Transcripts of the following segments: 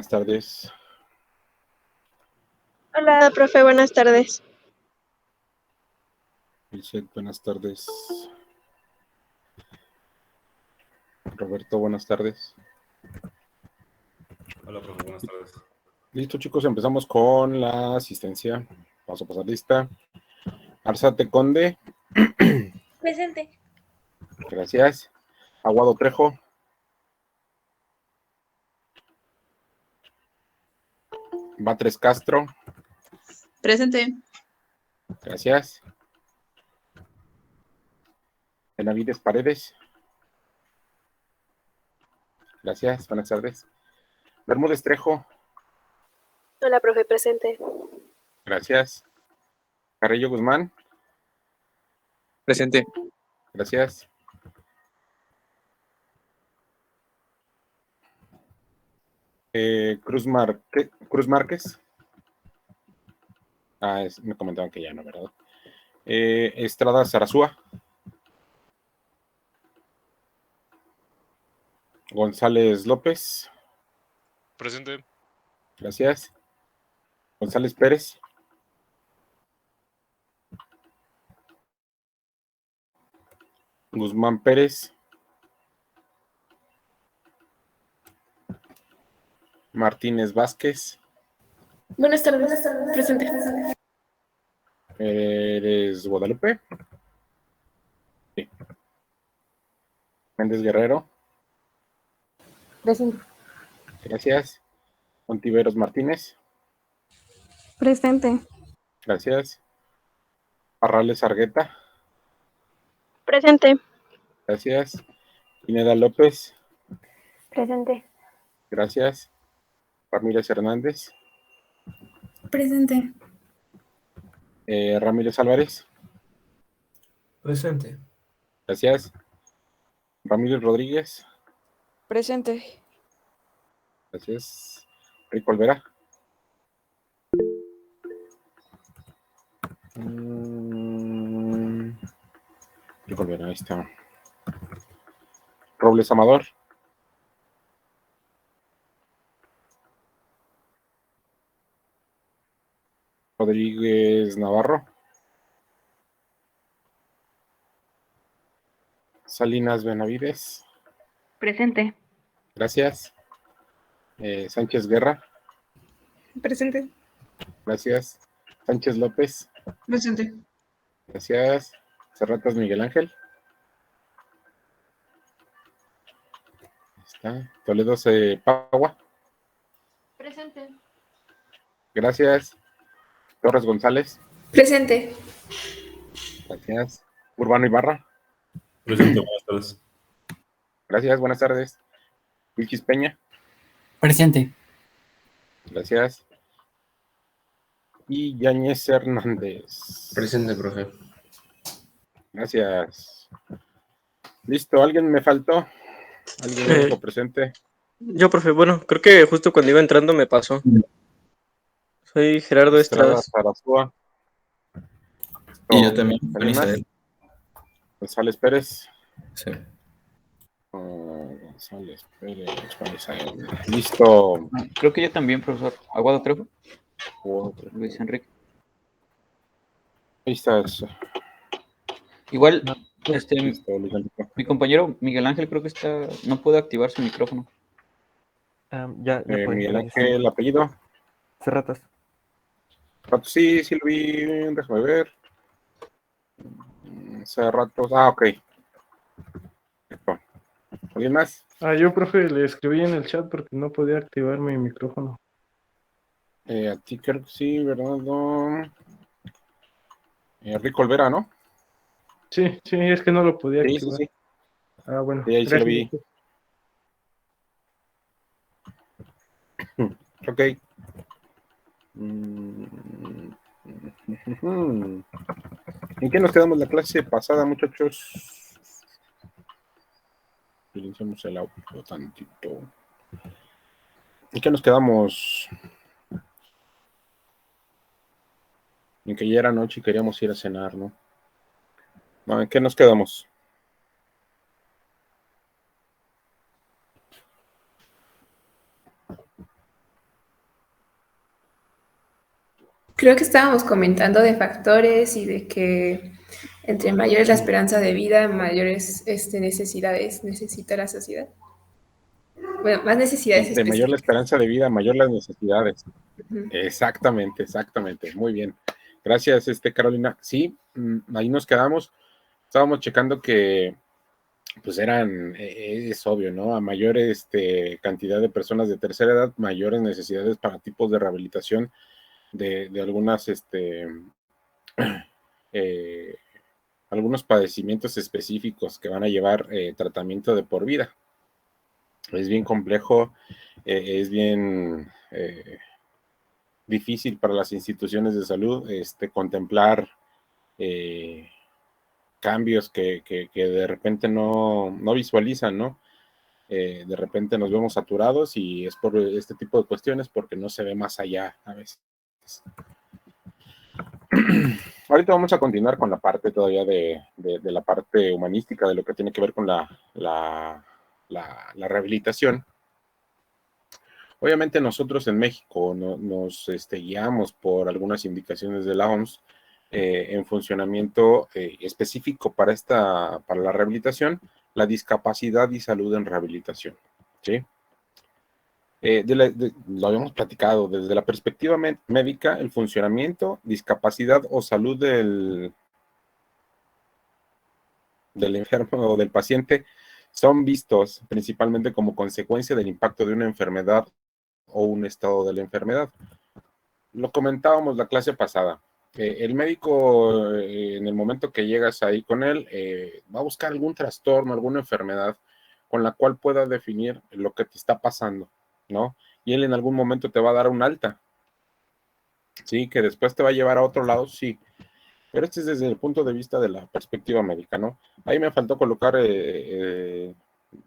buenas tardes. Hola, profe, buenas tardes. Ilset, buenas tardes. Roberto, buenas tardes. Hola, profe, buenas tardes. Listo, chicos, empezamos con la asistencia. Vamos a pasar lista. Arzate Conde. Presente. Gracias. Aguado Trejo. Batres Castro. Presente. Gracias. Benavides Paredes. Gracias, buenas tardes. Bermúdez Trejo. Hola, profe, presente. Gracias. Carrillo Guzmán. Presente. Gracias. Cruz Márquez. Me comentaban que ya no, ¿verdad? Estrada Zarazúa. González López. Presente. Gracias. González Pérez. Guzmán Pérez. Martínez Vázquez. Buenas tardes. Presente. ¿Eres Guadalupe? Sí. Méndez Guerrero. Presente. Gracias. Ontiveros Martínez. Presente. Gracias. Parrales Argueta. Presente. Gracias. Pineda López. Presente. Gracias. Ramírez Hernández. Presente. Ramírez Álvarez. Presente. Gracias. Ramírez Rodríguez. Presente. Gracias. Rico Olvera. Rico Olvera, ahí está. Robles Amador. Rodríguez Navarro. Salinas Benavides. Presente. Gracias. Sánchez Guerra. Presente. Gracias. Sánchez López. Presente. Gracias. Serratas Miguel Ángel. Ahí está. Toledo Pagua. Presente. Gracias. Torres González. Presente. Gracias. Urbano Ibarra. Presente, buenas tardes. Gracias, buenas tardes. Wilkis Peña. Presente. Gracias. Y Yáñez Hernández. Presente, profe. Gracias. Listo, ¿alguien me faltó? ¿Alguien me dijo presente? Yo, profe, bueno, creo que justo cuando iba entrando me pasó. Soy Gerardo Estrada Estradas. Zarazúa. Y yo también. ¿Alguien más? González Pérez. Sí. González Pérez. Listo. Creo que yo también, profesor. Aguado Trejo. Luis Enrique. Ahí estás. Igual, Listo, Luis Enrique. mi compañero Miguel Ángel creo que no puede activar su micrófono. Ya puede Miguel entrar, Ángel, apellido. Serratas. Sí, sí lo vi. Déjame ver. Cerratos. Ok. ¿Alguien más? Yo, profe, le escribí en el chat porque no podía activar mi micrófono. A ti creo que sí, ¿verdad? No. Rico Olvera, ¿no? Sí, es que no lo podía Sí, activar. sí. Bueno. Sí, ahí sí lo vi. Ok. ¿En qué nos quedamos la clase pasada, muchachos? Silenciamos el audio tantito. ¿En qué nos quedamos? En que ya era noche y queríamos ir a cenar, ¿no? ¿En qué nos quedamos? Creo que estábamos comentando de factores y de que entre mayor es la esperanza de vida, mayores necesidades necesita la sociedad. Bueno, más necesidades De mayor la específicas. esperanza de vida, mayor las necesidades. Ujú. Exactamente. Muy bien. Gracias, Carolina. Sí, ahí nos quedamos. Estábamos checando que pues es obvio, ¿no? A mayor cantidad de personas de tercera edad, mayores necesidades para tipos de rehabilitación de algunas, algunos padecimientos específicos que van a llevar tratamiento de por vida. Es bien complejo, es bien difícil para las instituciones de salud contemplar cambios que de repente no visualizan, ¿no? De repente nos vemos saturados y es por este tipo de cuestiones porque no se ve más allá a veces. Ahorita vamos a continuar con la parte todavía de la parte humanística de lo que tiene que ver con la rehabilitación. Obviamente nosotros en México nos guiamos por algunas indicaciones de la OMS en funcionamiento específico para la rehabilitación, la discapacidad y salud en rehabilitación, ¿sí? Lo habíamos platicado, desde la perspectiva médica, el funcionamiento, discapacidad o salud del enfermo o del paciente son vistos principalmente como consecuencia del impacto de una enfermedad o un estado de la enfermedad. Lo comentábamos la clase pasada. El médico, en el momento que llegas ahí con él, va a buscar algún trastorno, alguna enfermedad con la cual pueda definir lo que te está pasando, ¿no? Y él en algún momento te va a dar un alta, ¿sí? Que después te va a llevar a otro lado, sí. Pero este es desde el punto de vista de la perspectiva médica, ¿no? Ahí me faltó colocar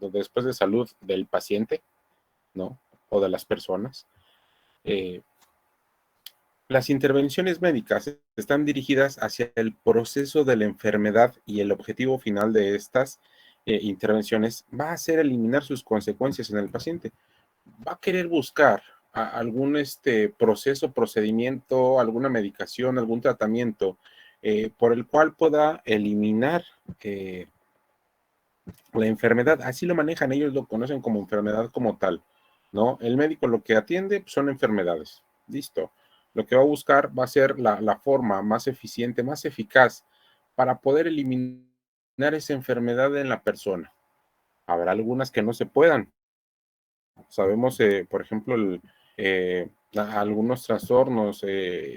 después de salud del paciente, ¿no? O de las personas. Las intervenciones médicas están dirigidas hacia el proceso de la enfermedad y el objetivo final de estas intervenciones va a ser eliminar sus consecuencias en el paciente. Va a querer buscar algún proceso, procedimiento, alguna medicación, algún tratamiento por el cual pueda eliminar la enfermedad. Así lo manejan, ellos lo conocen como enfermedad como tal, ¿no? El médico lo que atiende son enfermedades. Listo. Lo que va a buscar va a ser la forma más eficiente, más eficaz para poder eliminar esa enfermedad en la persona. Habrá algunas que no se puedan. Sabemos, por ejemplo, algunos trastornos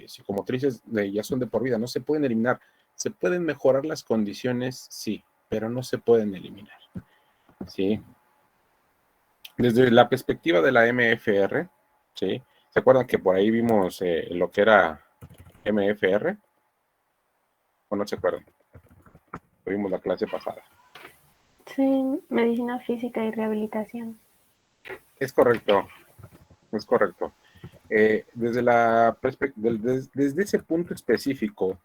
psicomotrices ya son de por vida, no se pueden eliminar. Se pueden mejorar las condiciones, sí, pero no se pueden eliminar. ¿Sí? Desde la perspectiva de la MFR, ¿sí? ¿Se acuerdan que por ahí vimos lo que era MFR? ¿O no se acuerdan? Lo vimos la clase pasada. Sí, medicina física y rehabilitación. Es correcto, es correcto. Desde ese punto específico,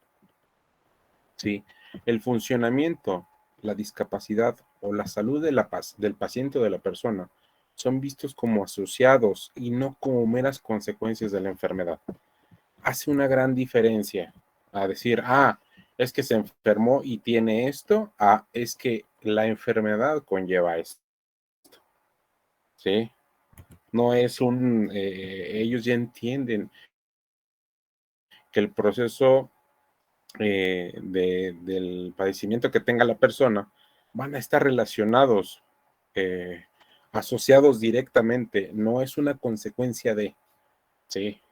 ¿sí? El funcionamiento, la discapacidad o la salud del paciente o de la persona son vistos como asociados y no como meras consecuencias de la enfermedad. Hace una gran diferencia a decir, es que se enfermó y tiene esto, es que la enfermedad conlleva esto. ¿Sí? No es ellos ya entienden que el proceso del padecimiento que tenga la persona van a estar relacionados, asociados directamente, no es una consecuencia de, ¿sí?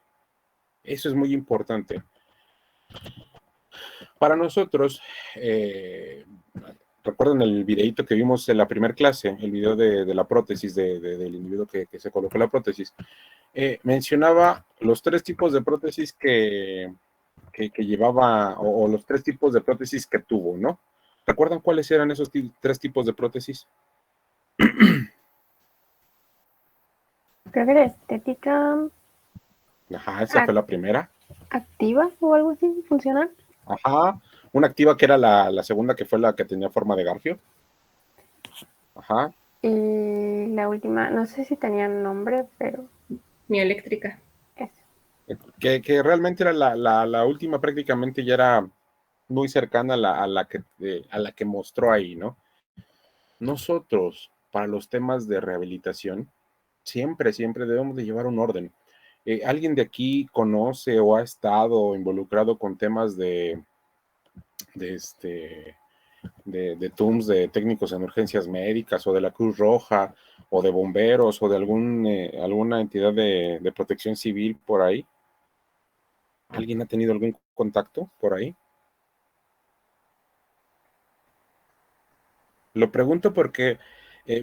Eso es muy importante. Para nosotros, recuerden el videito que vimos en la primera clase, el video de la prótesis, del individuo que se colocó la prótesis, mencionaba los 3 tipos de prótesis que llevaba, o los 3 tipos de prótesis que tuvo, ¿no? ¿Recuerdan cuáles eran esos 3 tipos de prótesis? Creo que era estética. Ajá, esa fue la primera. Activa o algo así, funcional. Ajá, una activa que era la segunda, que fue la que tenía forma de garfio. Ajá. Y la última, no sé si tenía nombre, pero... Mioeléctrica. Eso. que realmente era la última, prácticamente ya era muy cercana a la que mostró ahí, ¿no? Nosotros, para los temas de rehabilitación, siempre debemos de llevar un orden. ¿Alguien de aquí conoce o ha estado involucrado con temas de TUMS, de técnicos en urgencias médicas, o de la Cruz Roja, o de bomberos, o de alguna entidad de protección civil por ahí? ¿Alguien ha tenido algún contacto por ahí? Lo pregunto porque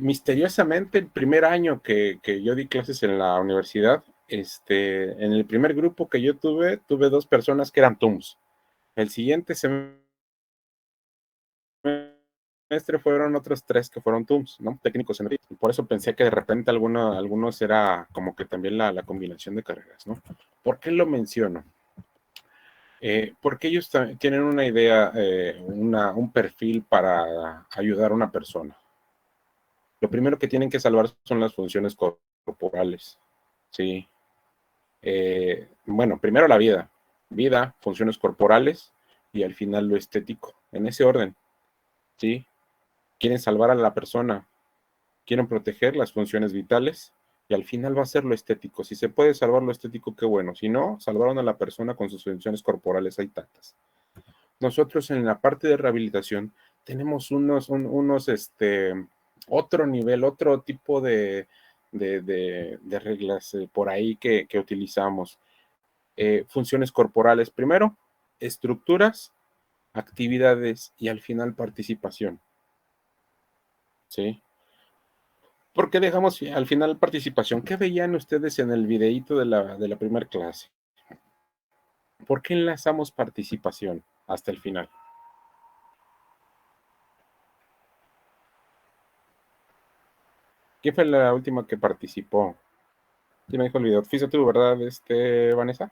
misteriosamente el primer año que yo di clases en la universidad, en el primer grupo que yo tuve 2 personas que eran TUMS. El siguiente semestre fueron otros 3 que fueron TUMS, ¿no? Técnicos en. Por eso pensé que de repente algunos era como que también la combinación de carreras, ¿no? ¿Por qué lo menciono? Porque ellos tienen una idea, un perfil para ayudar a una persona. Lo primero que tienen que salvar son las funciones corporales, ¿sí? Bueno, primero la vida, funciones corporales y al final lo estético, en ese orden, ¿sí? Quieren salvar a la persona, quieren proteger las funciones vitales y al final va a ser lo estético. Si se puede salvar lo estético, qué bueno. Si no, salvaron a la persona con sus funciones corporales, hay tantas. Nosotros en la parte de rehabilitación tenemos otro nivel, otro tipo de reglas por ahí que utilizamos. Funciones corporales primero, estructuras, actividades y al final participación. ¿Sí? ¿Por qué dejamos al final participación? ¿Qué veían ustedes en el videíto de la primera clase? ¿Por qué enlazamos participación hasta el final? ¿Quién fue la última que participó? ¿Quién me dijo el video? ¿Fuiste tú, verdad, Vanessa?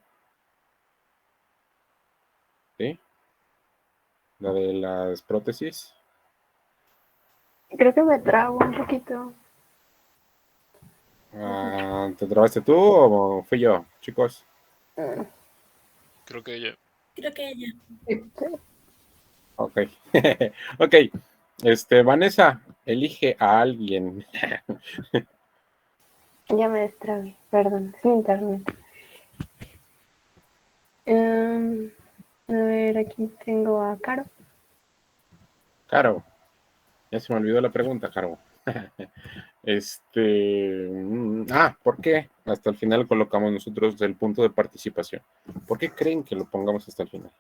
¿Sí? La de las prótesis. Creo que me trago un poquito. ¿Te trabaste tú o fui yo, chicos? Creo que ella. Ok. Ok. Vanessa, elige a alguien. Ya me destrabé, perdón, es mi internet. A ver, aquí tengo a Caro. Caro. Ya se me olvidó la pregunta, Caro. ¿Por qué hasta el final colocamos nosotros el punto de participación? ¿Por qué creen que lo pongamos hasta el final?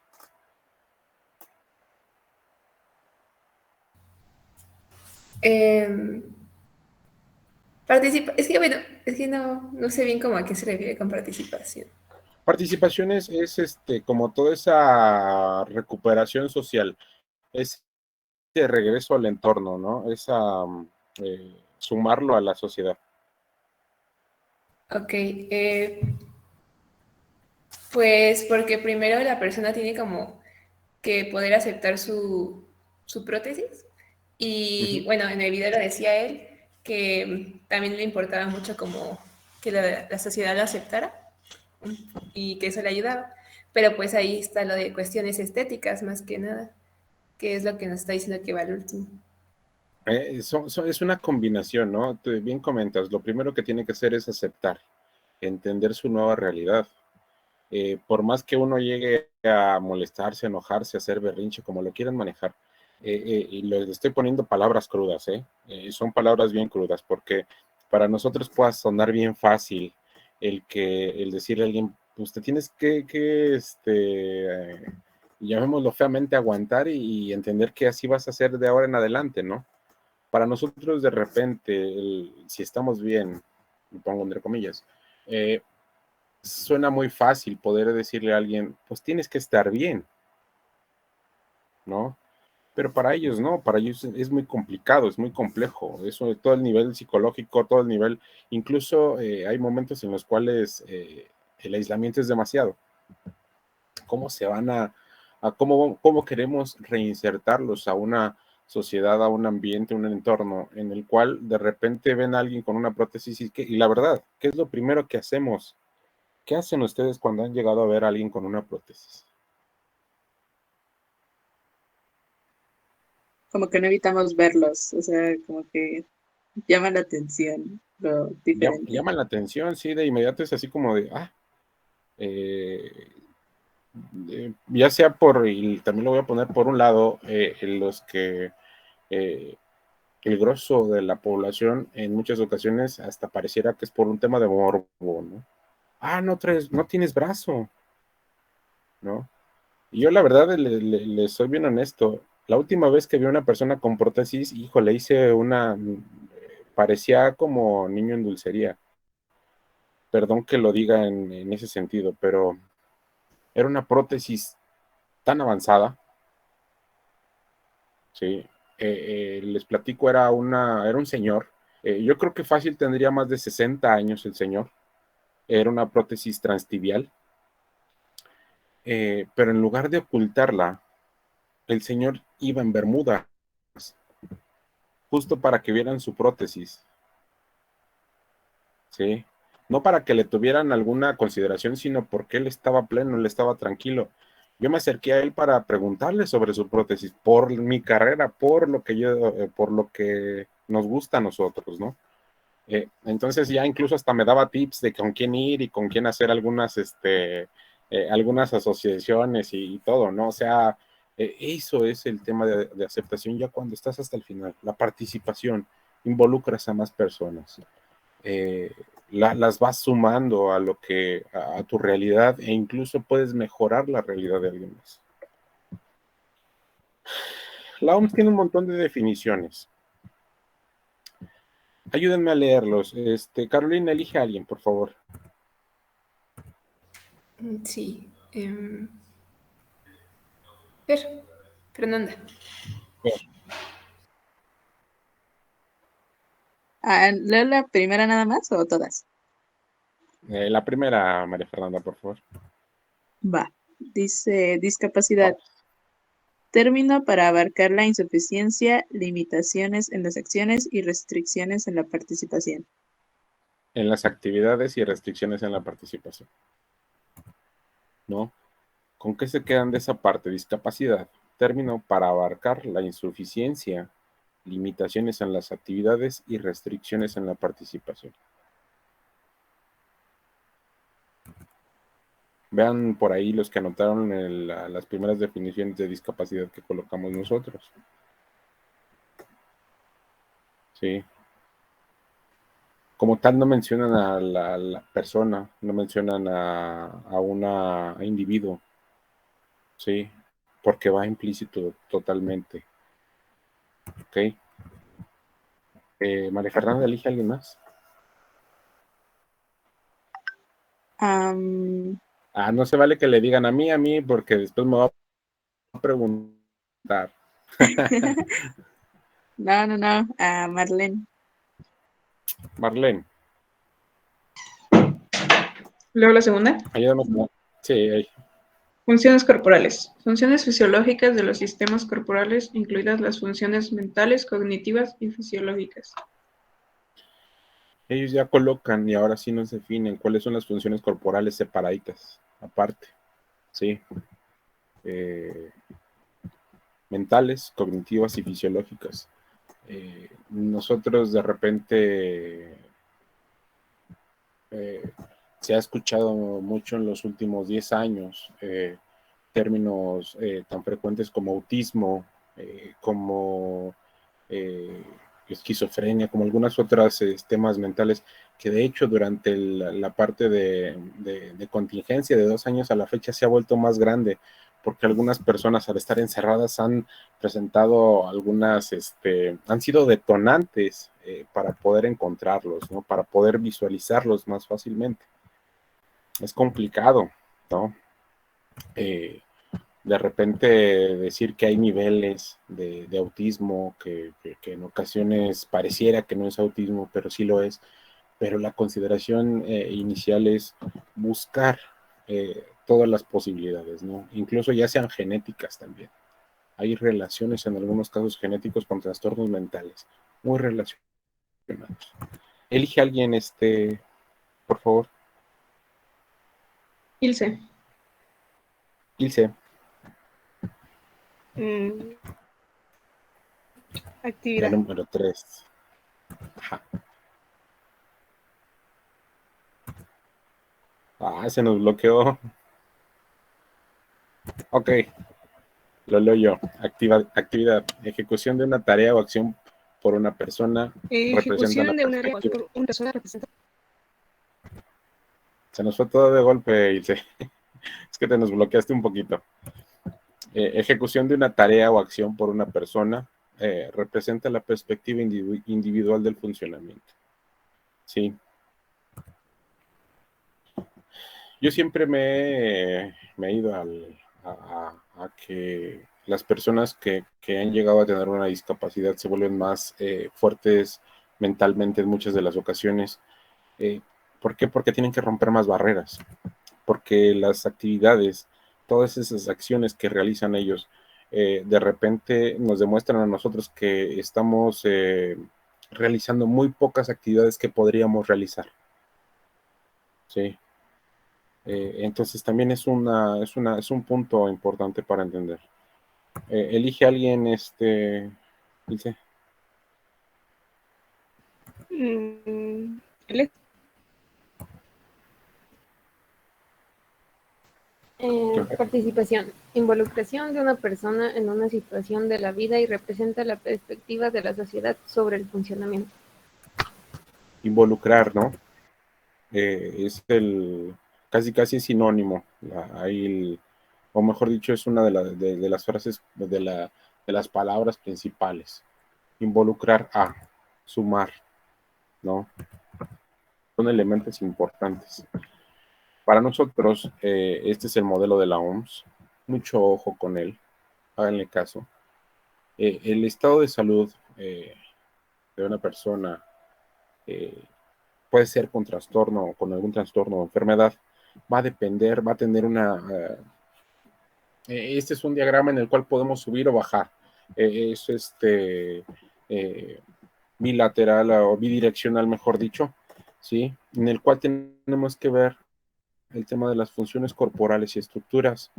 Es que bueno, es que no sé bien cómo a qué se refiere con participación. Participación es como toda esa recuperación social, es de regreso al entorno, ¿no? Es sumarlo a la sociedad. Ok, pues porque primero la persona tiene como que poder aceptar su prótesis y bueno, en el video lo decía él que también le importaba mucho como que la sociedad lo aceptara y que eso le ayudaba, pero pues ahí está lo de cuestiones estéticas más que nada, que es lo que nos está diciendo que va al último. Es una combinación, ¿no? Tú bien comentas, lo primero que tiene que hacer es aceptar, entender su nueva realidad. Por más que uno llegue a molestarse, enojarse, hacer berrinche, como lo quieran manejar, y le estoy poniendo palabras crudas, son palabras bien crudas, porque para nosotros puede sonar bien fácil el decirle a alguien, pues te tienes que llamémoslo feamente, aguantar y entender que así vas a hacer de ahora en adelante, ¿no? Para nosotros de repente, si estamos bien, lo pongo entre comillas, suena muy fácil poder decirle a alguien, pues tienes que estar bien, ¿no? Pero para ellos no, para ellos es muy complicado, es muy complejo, eso, todo el nivel psicológico, todo el nivel, incluso hay momentos en los cuales el aislamiento es demasiado. ¿Cómo se van cómo queremos reinsertarlos a una sociedad, a un ambiente, un entorno en el cual de repente ven a alguien con una prótesis y la verdad, ¿qué es lo primero que hacemos? ¿Qué hacen ustedes cuando han llegado a ver a alguien con una prótesis? Como que no evitamos verlos, o sea, como que llama la atención lo diferente. Llaman la atención, sí, de inmediato es así como de, eh, ya sea y también lo voy a poner por un lado, los que el grosso de la población en muchas ocasiones hasta pareciera que es por un tema de morbo, ¿no? No tienes brazo, ¿no? Y yo la verdad le soy bien honesto. La última vez que vi a una persona con prótesis, hijo, le hice parecía como niño en dulcería. Perdón que lo diga en ese sentido, pero era una prótesis tan avanzada, ¿sí? Les platico, era un señor, yo creo que fácil tendría más de 60 años el señor, era una prótesis transtibial, pero en lugar de ocultarla, el señor iba en bermudas, justo para que vieran su prótesis, ¿sí? No para que le tuvieran alguna consideración, sino porque él estaba pleno, él estaba tranquilo. Yo me acerqué a él para preguntarle sobre su prótesis, por mi carrera, por lo que nos gusta a nosotros, ¿no? Entonces ya incluso hasta me daba tips de con quién ir y con quién hacer algunas asociaciones y todo, ¿no? O sea, eso es el tema de aceptación ya cuando estás hasta el final, la participación, involucras a más personas. Las vas sumando a tu realidad e incluso puedes mejorar la realidad de alguien más. La OMS tiene un montón de definiciones. Ayúdenme a leerlos. Carolina, elige a alguien, por favor. Sí. Fernanda. ¿Leo la primera nada más o todas? La primera, María Fernanda, por favor. Va. Dice discapacidad. Término para abarcar la insuficiencia, limitaciones en las acciones y restricciones en la participación. En las actividades y restricciones en la participación. ¿No? ¿Con qué se quedan de esa parte? Discapacidad. Término para abarcar la insuficiencia, limitaciones en las actividades y restricciones en la participación. Vean por ahí los que anotaron las primeras definiciones de discapacidad que colocamos nosotros. Sí. Como tal no mencionan a la persona, no mencionan a un individuo. Sí, porque va implícito totalmente. Ok. María Fernanda, elige a alguien más. No se vale que le digan a mí, porque después me va a preguntar. No, a Marlene. Marlene. Luego la segunda. Ayúdame. Sí, ahí. Funciones corporales. Funciones fisiológicas de los sistemas corporales, incluidas las funciones mentales, cognitivas y fisiológicas. Ellos ya colocan y ahora sí nos definen cuáles son las funciones corporales separaditas, aparte. Sí. Mentales, cognitivas y fisiológicas. Nosotros de repente se ha escuchado mucho en los últimos 10 años términos tan frecuentes como autismo, como esquizofrenia, como algunas otras temas mentales, que de hecho durante la parte de contingencia de 2 años a la fecha se ha vuelto más grande, porque algunas personas al estar encerradas han presentado han sido detonantes para poder encontrarlos, ¿no? Para poder visualizarlos más fácilmente. Es complicado, ¿no? De repente decir que hay niveles de autismo, que en ocasiones pareciera que no es autismo, pero sí lo es, pero la consideración inicial es buscar todas las posibilidades, ¿no? Incluso ya sean genéticas también. Hay relaciones en algunos casos genéticos con trastornos mentales, muy relacionados. Elige a alguien, por favor. Ilse. Ilse. Mm, La actividad. número 3. Ajá. Se nos bloqueó. Ok, lo leo yo. Actividad. Ejecución de una tarea o acción por una persona representa la Ejecución de un área perspectiva. por una persona representa. Se nos fue todo de golpe, Ilse. Es que te nos bloqueaste un poquito. Ejecución de una tarea o acción por una persona representa la perspectiva individual del funcionamiento. Sí. Yo siempre me he ido a que las personas que han llegado a tener una discapacidad se vuelven más fuertes mentalmente en muchas de las ocasiones. ¿Por qué? Porque tienen que romper más barreras. Porque las actividades, todas esas acciones que realizan ellos, de repente nos demuestran a nosotros que estamos realizando muy pocas actividades que podríamos realizar. Sí. Entonces también es un punto importante para entender. Elige a alguien, Ilse. ¿Él? Participación. Involucración de una persona en una situación de la vida y representa la perspectiva de la sociedad sobre el funcionamiento. Involucrar, ¿no? Es casi sinónimo. O mejor dicho, es una de las frases, de las palabras principales. Involucrar sumar, ¿no? Son elementos importantes. Para nosotros, este es el modelo de la OMS. Mucho ojo con él. Háganle caso. El estado de salud de una persona puede ser con trastorno, con algún trastorno o enfermedad. Va a depender, va a tener este es un diagrama en el cual podemos subir o bajar. Es bilateral o bidireccional, mejor dicho, ¿sí? En el cual tenemos que ver el tema de las funciones corporales y estructuras,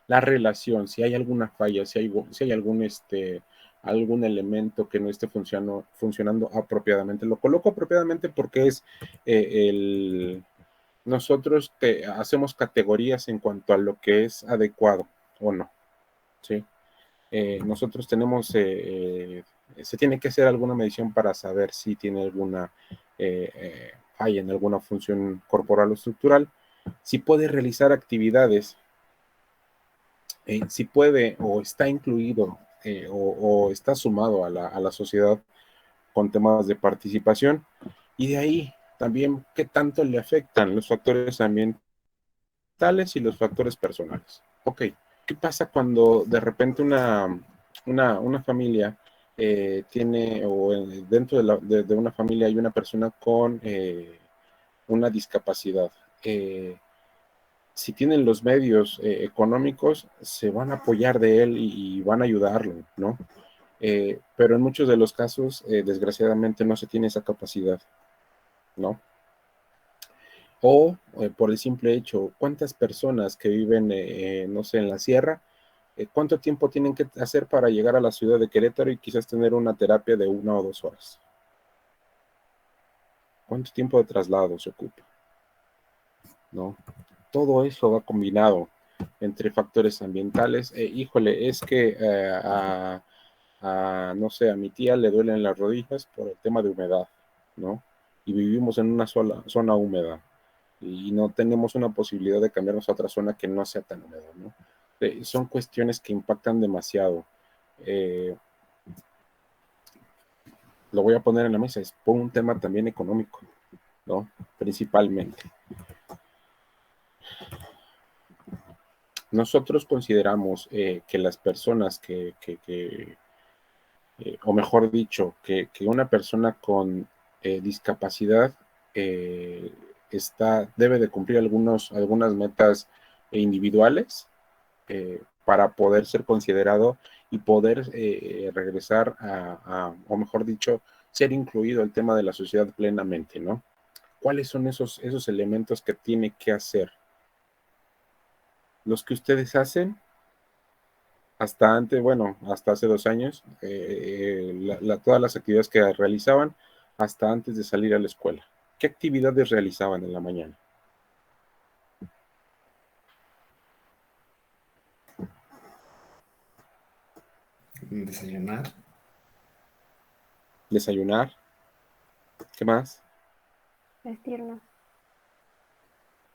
la relación, si hay alguna falla, si hay algún elemento que no esté funcionando apropiadamente. Lo coloco apropiadamente porque es nosotros hacemos categorías en cuanto a lo que es adecuado o no, ¿sí? Nosotros tenemos, se tiene que hacer alguna medición para saber si tiene alguna falla en alguna función corporal o estructural, si puede realizar actividades, si puede o está incluido o está sumado a la sociedad con temas de participación, y de ahí también qué tanto le afectan los factores ambientales y los factores personales. Ok, ¿qué pasa cuando de repente una familia tiene, o dentro de una familia hay una persona con una discapacidad? Si tienen los medios económicos, se van a apoyar de él y van a ayudarlo, ¿no? Pero en muchos de los casos, desgraciadamente, no se tiene esa capacidad, ¿no? O por el simple hecho, ¿cuántas personas que viven, no sé, en la sierra, cuánto tiempo tienen que hacer para llegar a la ciudad de Querétaro y quizás tener una terapia de 1 o 2 horas? ¿Cuánto tiempo de traslado se ocupa? ¿No? Todo eso va combinado entre factores ambientales. Híjole, es que no sé, a mi tía le duelen las rodillas por el tema de humedad, ¿no? Y vivimos en una sola zona húmeda y no tenemos una posibilidad de cambiarnos a otra zona que no sea tan húmeda, ¿no? Son cuestiones que impactan demasiado. Lo voy a poner en la mesa, es por un tema también económico, ¿no? Principalmente. Nosotros consideramos que las personas o mejor dicho, que una persona con discapacidad debe de cumplir algunas metas individuales para poder ser considerado y poder regresar o mejor dicho, ser incluido el tema de la sociedad plenamente, ¿no? ¿Cuáles son esos elementos que tiene que hacer? los que ustedes hacen hasta antes, bueno, hasta hace 2 años, todas las actividades que realizaban hasta antes de salir a la escuela. ¿Qué actividades realizaban en la mañana? Desayunar. Desayunar. ¿Qué más? Vestirnos.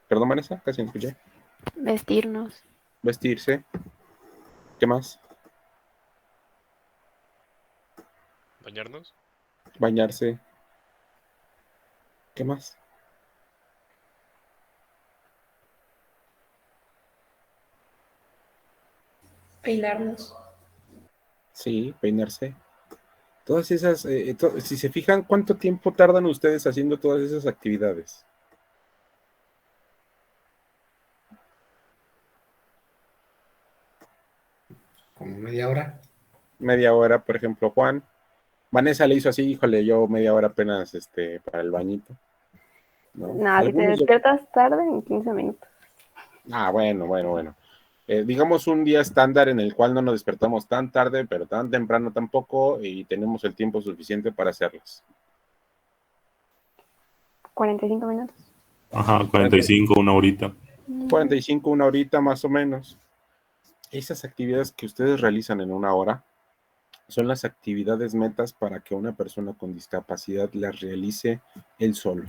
Perdón, Vanessa, casi no escuché. Vestirnos. Vestirse. ¿Qué más? ¿Bañarnos? Bañarse. ¿Qué más? Peinarnos. Sí, peinarse. Todas esas, si se fijan, ¿cuánto tiempo tardan ustedes haciendo todas esas actividades? Como media hora. Media hora, por ejemplo, Juan. Vanessa le hizo así, híjole, yo media hora apenas para el bañito. No, si te despiertas tarde, en 15 minutos. Ah, bueno. Digamos un día estándar en el cual no nos despertamos tan tarde, pero tan temprano tampoco, y tenemos el tiempo suficiente para hacerlas. 45 minutos. Ajá, 45, una horita. 45, una horita más o menos. Esas actividades que ustedes realizan en una hora son las actividades metas para que una persona con discapacidad las realice él solo.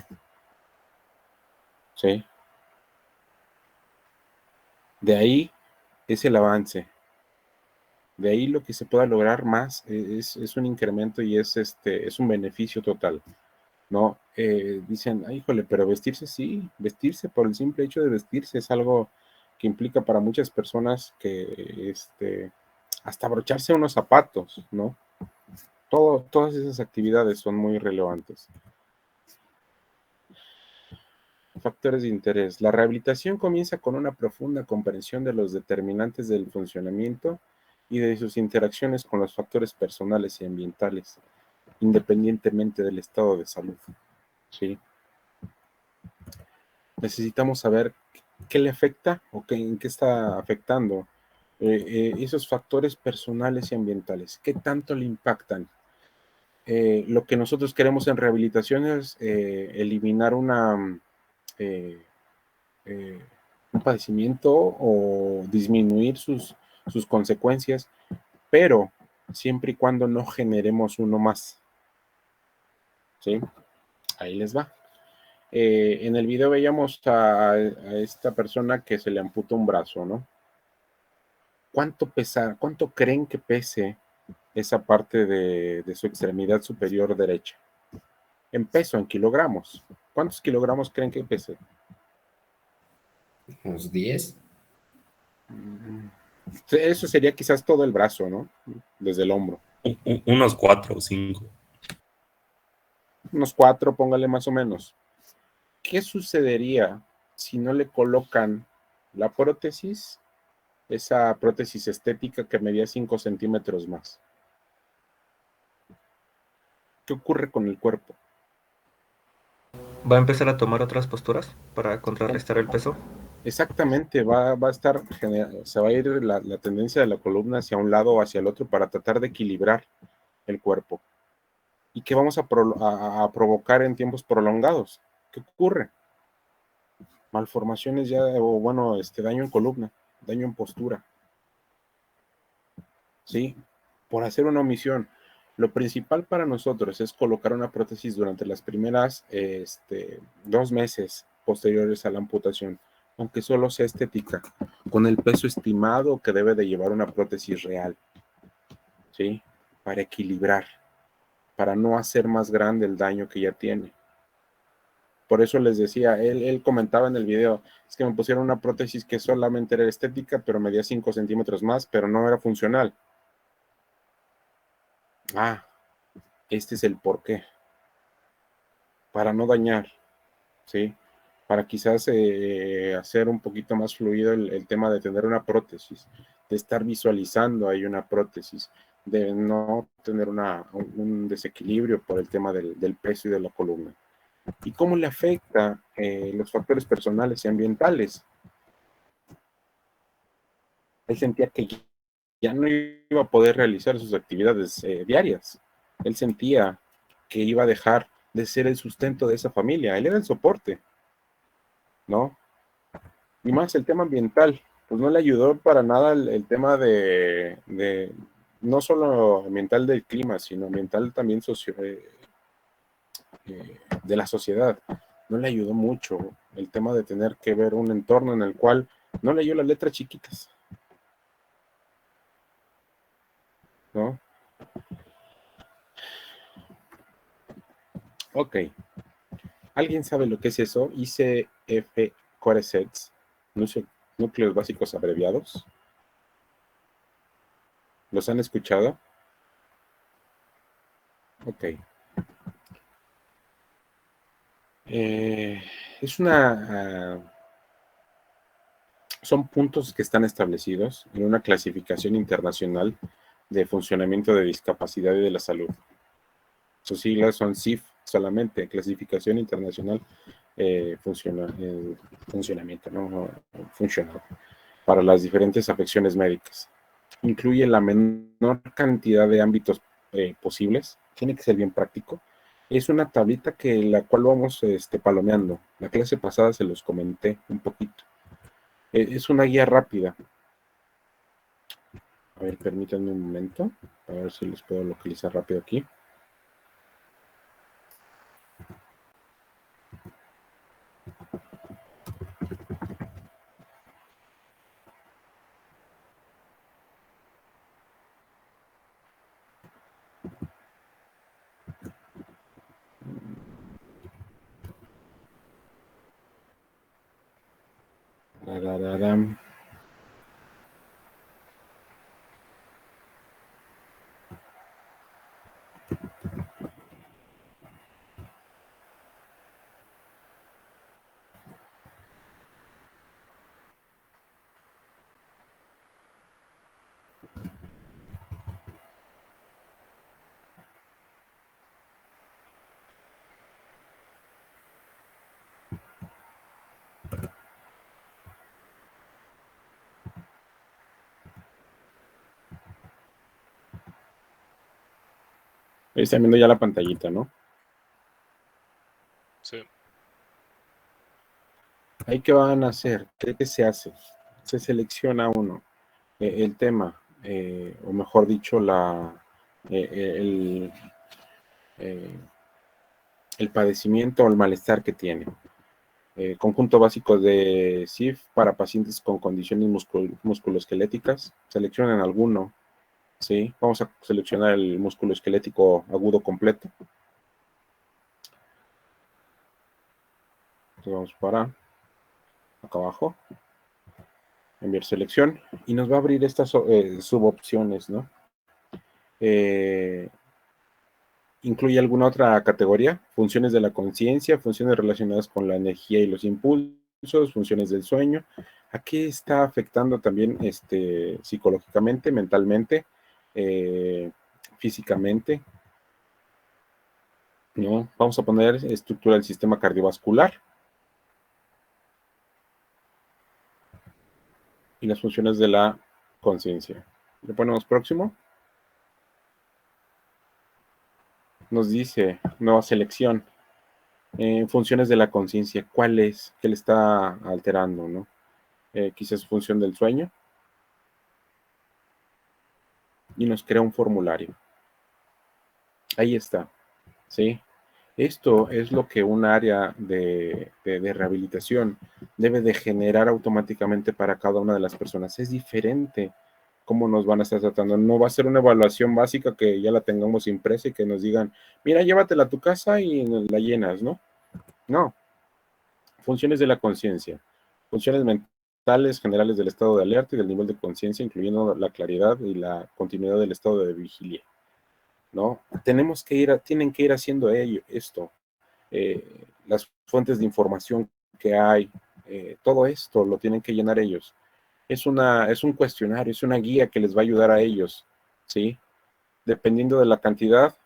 ¿Sí? De ahí es el avance. De ahí lo que se pueda lograr más es un incremento y es un beneficio total. ¿No? Dicen, híjole, pero vestirse sí, vestirse por el simple hecho de vestirse es algo que implica para muchas personas que hasta abrocharse unos zapatos, ¿no? Todas esas actividades son muy relevantes. Factores de interés. La rehabilitación comienza con una profunda comprensión de los determinantes del funcionamiento y de sus interacciones con los factores personales y ambientales, independientemente del estado de salud. ¿Sí? Necesitamos saber qué le afecta o en qué está afectando esos factores personales y ambientales, qué tanto le impactan. Lo que nosotros queremos en rehabilitación es eliminar un padecimiento o disminuir sus consecuencias, pero siempre y cuando no generemos uno más. ¿Sí? Ahí les va. En el video veíamos a esta persona que se le amputó un brazo, ¿no? ¿Cuánto creen que pese esa parte de su extremidad superior derecha? En peso, en kilogramos. ¿Cuántos kilogramos creen que pese? Unos 10. Eso sería quizás todo el brazo, ¿no? Desde el hombro. Unos 4 o 5. Unos 4, póngale más o menos. ¿Qué sucedería si no le colocan la prótesis, esa prótesis estética que medía 5 centímetros más? ¿Qué ocurre con el cuerpo? ¿Va a empezar a tomar otras posturas para contrarrestar el peso? Exactamente, va a estar, se va a ir la tendencia de la columna hacia un lado o hacia el otro para tratar de equilibrar el cuerpo. ¿Y qué vamos a provocar en tiempos prolongados? ¿Qué ocurre? Malformaciones ya, o bueno, daño en columna, daño en postura. ¿Sí? Por hacer una omisión. Lo principal para nosotros es colocar una prótesis durante las primeras 2 meses posteriores a la amputación, aunque solo sea estética, con el peso estimado que debe de llevar una prótesis real. ¿Sí? Para equilibrar, para no hacer más grande el daño que ya tiene. Por eso les decía, él comentaba en el video, es que me pusieron una prótesis que solamente era estética, pero medía 5 centímetros más, pero no era funcional. Este es el porqué. Para no dañar, ¿sí? Para quizás hacer un poquito más fluido el tema de tener una prótesis, de estar visualizando ahí una prótesis, de no tener un desequilibrio por el tema del peso y de la columna. ¿Y cómo le afecta los factores personales y ambientales? Él sentía que ya no iba a poder realizar sus actividades diarias. Él sentía que iba a dejar de ser el sustento de esa familia. Él era el soporte, ¿no? Y más el tema ambiental, pues no le ayudó para nada el tema de no solo ambiental del clima, sino ambiental también de la sociedad. No le ayudó mucho el tema de tener que ver un entorno en el cual no leyó las letras chiquitas, ¿no? Ok. ¿Alguien sabe lo que es eso? ICF Core Sets, núcleos básicos abreviados. ¿Los han escuchado? Ok. Son puntos que están establecidos en una clasificación internacional de funcionamiento de discapacidad y de la salud. Sus siglas son CIF solamente, Clasificación Internacional Funcionamiento, ¿no? Funcional, para las diferentes afecciones médicas. Incluye la menor cantidad de ámbitos posibles, tiene que ser bien práctico. Es una tablita la cual vamos palomeando. La clase pasada se los comenté un poquito. Es una guía rápida. A ver, permítanme un momento, a ver si les puedo localizar rápido aquí. Tarararán. Están viendo ya la pantallita, ¿no? Sí. ¿Ahí qué van a hacer? ¿Qué se hace? Se selecciona uno, el tema, o mejor dicho, el padecimiento o el malestar que tiene. Conjunto básico de CIF para pacientes con condiciones musculoesqueléticas. Seleccionen alguno, ¿sí? Vamos a seleccionar el músculo esquelético agudo completo. Entonces vamos para acá abajo, enviar selección, y nos va a abrir estas subopciones, ¿no? ¿Incluye alguna otra categoría? Funciones de la conciencia, funciones relacionadas con la energía y los impulsos, funciones del sueño. ¿A qué está afectando también psicológicamente, mentalmente, físicamente? ¿No? Vamos a poner estructura del sistema cardiovascular. Y las funciones de la conciencia. Le ponemos próximo. Nos dice nueva selección. Funciones de la conciencia. ¿Cuál es? ¿Qué le está alterando, no? Quizás función del sueño. Y nos crea un formulario. Ahí está. ¿Sí? Esto es lo que un área de rehabilitación debe de generar automáticamente para cada una de las personas. Es diferente cómo nos van a estar tratando. No va a ser una evaluación básica que ya la tengamos impresa y que nos digan, mira, llévatela a tu casa y la llenas, ¿no? No. Funciones de la conciencia. Funciones mentales generales del estado de alerta y del nivel de conciencia, incluyendo la claridad y la continuidad del estado de vigilia, ¿no? Tienen que ir haciendo esto. Las fuentes de información que hay, todo esto lo tienen que llenar ellos. Es un cuestionario, es una guía que les va a ayudar a ellos, ¿sí? Dependiendo de la cantidad,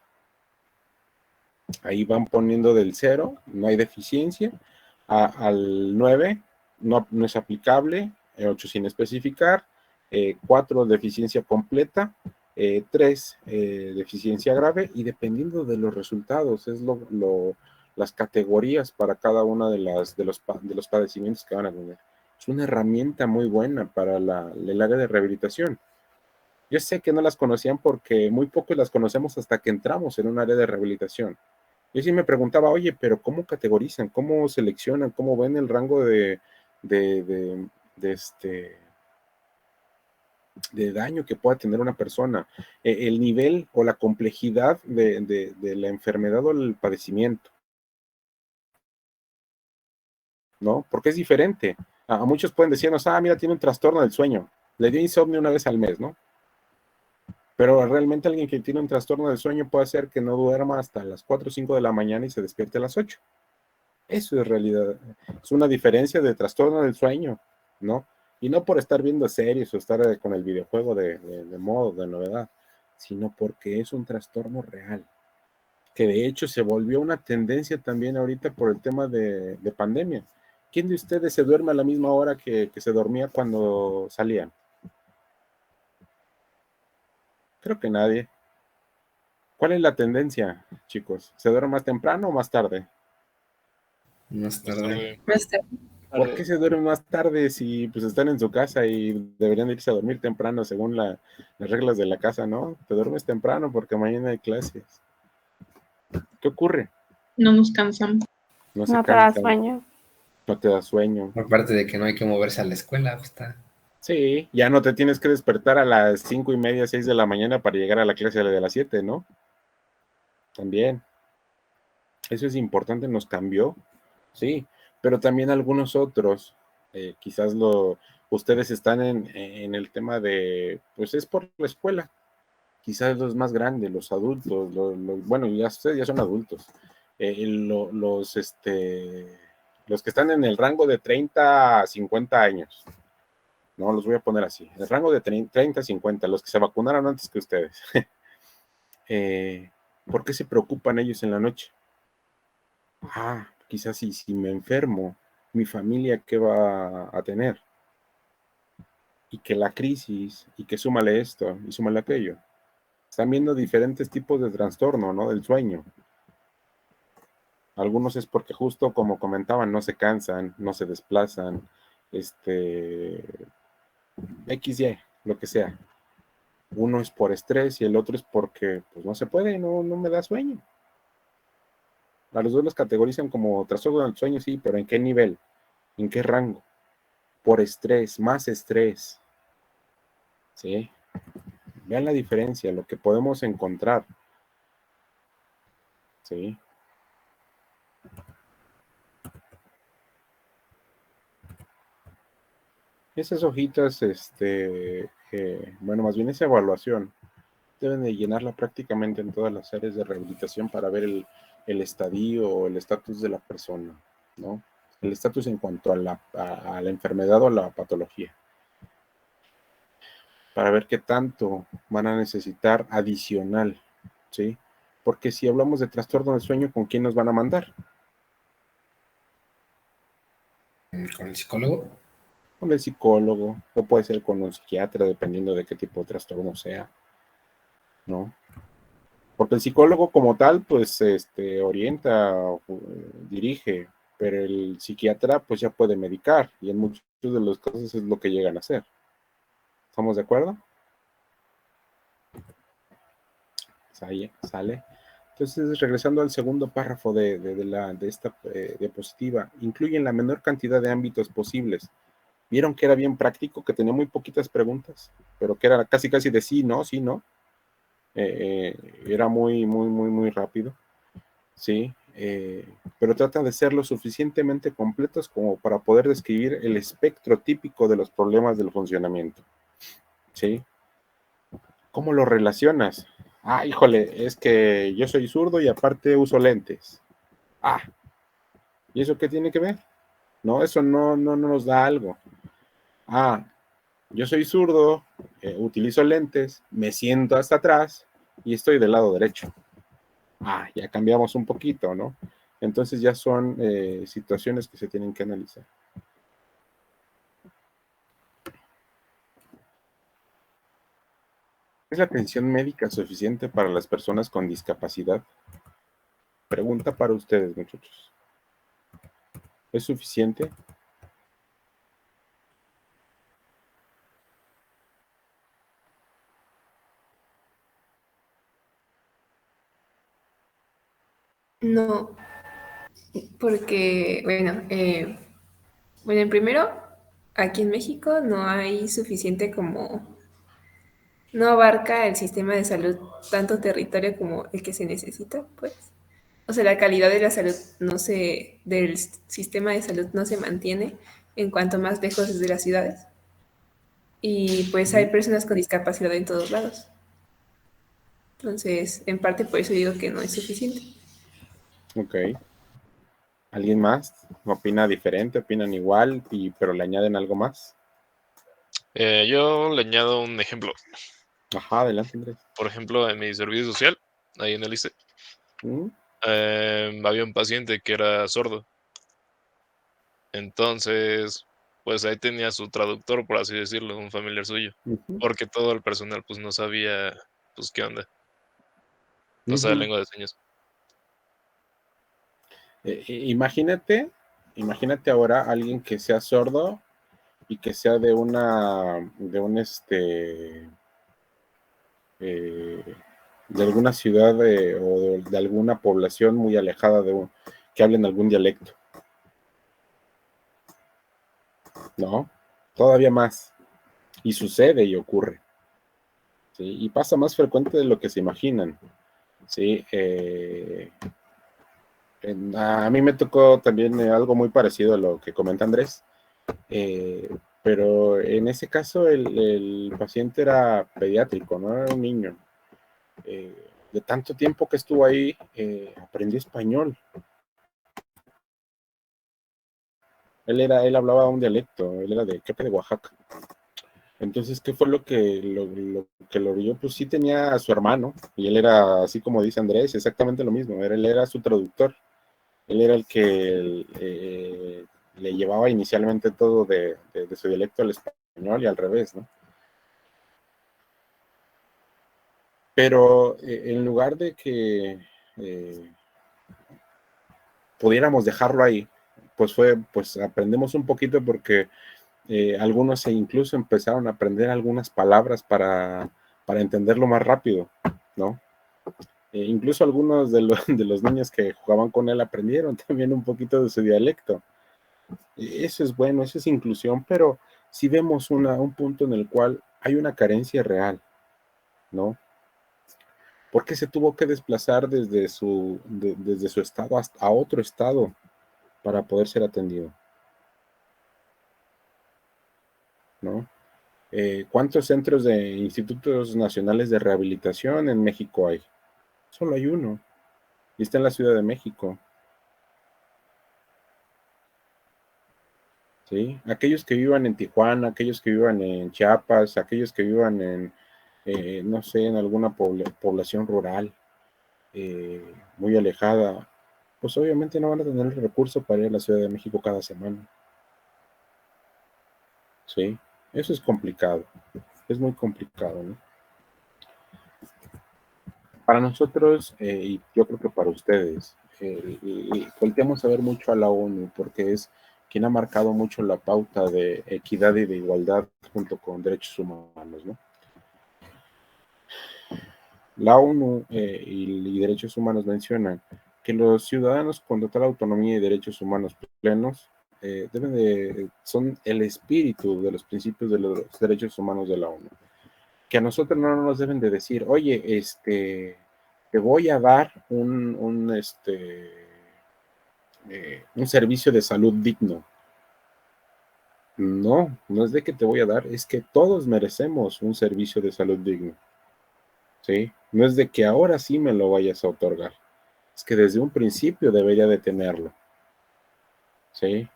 ahí van poniendo del 0, no hay deficiencia, al 9, no es aplicable, 8 sin especificar, 4 deficiencia completa, 3 deficiencia grave, y dependiendo de los resultados, es las categorías para cada una de los padecimientos que van a tener. Es una herramienta muy buena para el área de rehabilitación. Yo sé que no las conocían porque muy pocos las conocemos hasta que entramos en un área de rehabilitación. Yo sí me preguntaba, oye, pero ¿cómo categorizan? ¿Cómo seleccionan? ¿Cómo ven el rango de daño que pueda tener una persona? El nivel o la complejidad de la enfermedad o el padecimiento, ¿no? Porque es diferente. A muchos pueden decirnos, mira, tiene un trastorno del sueño. Le dio insomnio una vez al mes, ¿no? Pero realmente alguien que tiene un trastorno del sueño puede hacer que no duerma hasta las 4 o 5 de la mañana y se despierte a las 8. Eso es realidad. Es una diferencia de trastorno del sueño, ¿no? Y no por estar viendo series o estar con el videojuego de modo, de novedad, sino porque es un trastorno real, que de hecho se volvió una tendencia también ahorita por el tema de pandemia. ¿Quién de ustedes se duerme a la misma hora que se dormía cuando salían? Creo que nadie. ¿Cuál es la tendencia, chicos? ¿Se duerme más temprano o más tarde? Más tarde. Más tarde. ¿Por qué se duermen más tarde si pues están en su casa y deberían irse a dormir temprano según las reglas de la casa, ¿no? Te duermes temprano porque mañana hay clases. ¿Qué ocurre? No nos cansamos. No te da sueño. No te da sueño. Aparte de que no hay que moverse a la escuela, pues está. Sí, ya no te tienes que despertar a las 5:30, 6 de la mañana para llegar a la clase de las 7, ¿no? También. Eso es importante, nos cambió, sí, pero también algunos otros, quizás ustedes están en el tema de, pues es por la escuela, quizás los más grandes, los adultos, bueno, ya ustedes ya son adultos, los que están en el rango de 30 a 50 años, no, los voy a poner así, el rango de 30 a 50, los que se vacunaron antes que ustedes. ¿Por qué se preocupan ellos en la noche? Quizás si me enfermo, mi familia, ¿qué va a tener? Y que la crisis, y que súmale esto, y súmale aquello. Están viendo diferentes tipos de trastorno, ¿no? Del sueño. Algunos es porque justo como comentaban, no se cansan, no se desplazan, XY, lo que sea. Uno es por estrés y el otro es porque pues no se puede, no me da sueño. A los dos los categorizan como trastorno del sueño, sí, pero ¿en qué nivel? ¿En qué rango? Por estrés, más estrés. ¿Sí? Vean la diferencia, lo que podemos encontrar. ¿Sí? Esas hojitas, bueno, más bien esa evaluación, deben de llenarla prácticamente en todas las áreas de rehabilitación para ver el estadio o el estatus de la persona, ¿no? El estatus en cuanto a la enfermedad o a la patología. Para ver qué tanto van a necesitar adicional, ¿sí? Porque si hablamos de trastorno del sueño, ¿con quién nos van a mandar? ¿Con el psicólogo? Con el psicólogo, o puede ser con un psiquiatra, dependiendo de qué tipo de trastorno sea, ¿no? Porque el psicólogo como tal, pues, orienta, dirige, pero el psiquiatra, pues, ya puede medicar, y en muchos de los casos es lo que llegan a hacer. ¿Estamos de acuerdo? Sale. Entonces, regresando al segundo párrafo de esta diapositiva, incluyen la menor cantidad de ámbitos posibles. Vieron que era bien práctico, que tenía muy poquitas preguntas, pero que era casi de sí, no. Era muy rápido, ¿sí? Pero tratan de ser lo suficientemente completos como para poder describir el espectro típico de los problemas del funcionamiento, ¿sí? ¿Cómo lo relacionas? Híjole, es que yo soy zurdo y aparte uso lentes. ¿Y eso qué tiene que ver? No, eso no nos da algo. Yo soy zurdo, utilizo lentes, me siento hasta atrás y estoy del lado derecho. Ya cambiamos un poquito, ¿no? Entonces ya son situaciones que se tienen que analizar. ¿Es la atención médica suficiente para las personas con discapacidad? Pregunta para ustedes, muchachos. ¿Es suficiente? No, porque, bueno, en primero, aquí en México no hay suficiente como, no abarca el sistema de salud tanto territorio como el que se necesita, pues. O sea, la calidad de la salud del sistema de salud no se mantiene en cuanto más lejos de las ciudades. Y pues hay personas con discapacidad en todos lados. Entonces, en parte por eso digo que no es suficiente. Ok. ¿Alguien más opina diferente, opinan igual, pero le añaden algo más? Yo le añado un ejemplo. Ajá, adelante, Andrés. Por ejemplo, en mi servicio social, ahí en el ISSSTE, había un paciente que era sordo. Entonces, pues ahí tenía su traductor, por así decirlo, un familiar suyo. Porque todo el personal, pues no sabía, pues qué onda. No sabe lengua de señas. Imagínate ahora alguien que sea sordo y que sea de alguna ciudad o de alguna población muy alejada que hablen algún dialecto. ¿No? Todavía más. Y sucede y ocurre. ¿Sí? Y pasa más frecuente de lo que se imaginan. ¿Sí? A mí me tocó también algo muy parecido a lo que comenta Andrés. Pero en ese caso el paciente era pediátrico, no era un niño. De tanto tiempo que estuvo ahí, aprendió español. Él hablaba un dialecto, él era creo que de Oaxaca. Entonces, ¿qué fue lo que lo vio? Pues sí tenía a su hermano, y él era, así como dice Andrés, exactamente lo mismo. Él era su traductor. Él era el que le llevaba inicialmente todo de su dialecto al español y al revés, ¿no? Pero en lugar de que pudiéramos dejarlo ahí, pues aprendemos un poquito porque algunos incluso empezaron a aprender algunas palabras para entenderlo más rápido, ¿no? Incluso algunos de los niños que jugaban con él aprendieron también un poquito de su dialecto. Eso es bueno, eso es inclusión, pero sí vemos un punto en el cual hay una carencia real, ¿no? Porque se tuvo que desplazar desde su estado a otro estado para poder ser atendido, ¿no? ¿Cuántos centros de institutos nacionales de rehabilitación en México hay? Solo hay uno, y está en la Ciudad de México. ¿Sí? Aquellos que vivan en Tijuana, aquellos que vivan en Chiapas, aquellos que vivan en, no sé, en alguna población rural muy alejada, pues obviamente no van a tener el recurso para ir a la Ciudad de México cada semana. ¿Sí? Eso es complicado, es muy complicado, ¿no? Para nosotros, y yo creo que para ustedes, volteamos a ver mucho a la ONU, porque es quien ha marcado mucho la pauta de equidad y de igualdad junto con derechos humanos, ¿no? La ONU y derechos humanos mencionan que los ciudadanos con total autonomía y derechos humanos plenos son el espíritu de los principios de los derechos humanos de la ONU. Que a nosotros no nos deben de decir, oye, te voy a dar un servicio de salud digno. No, no es de que te voy a dar, es que todos merecemos un servicio de salud digno. ¿Sí? No es de que ahora sí me lo vayas a otorgar. Es que desde un principio debería de tenerlo. ¿Sí?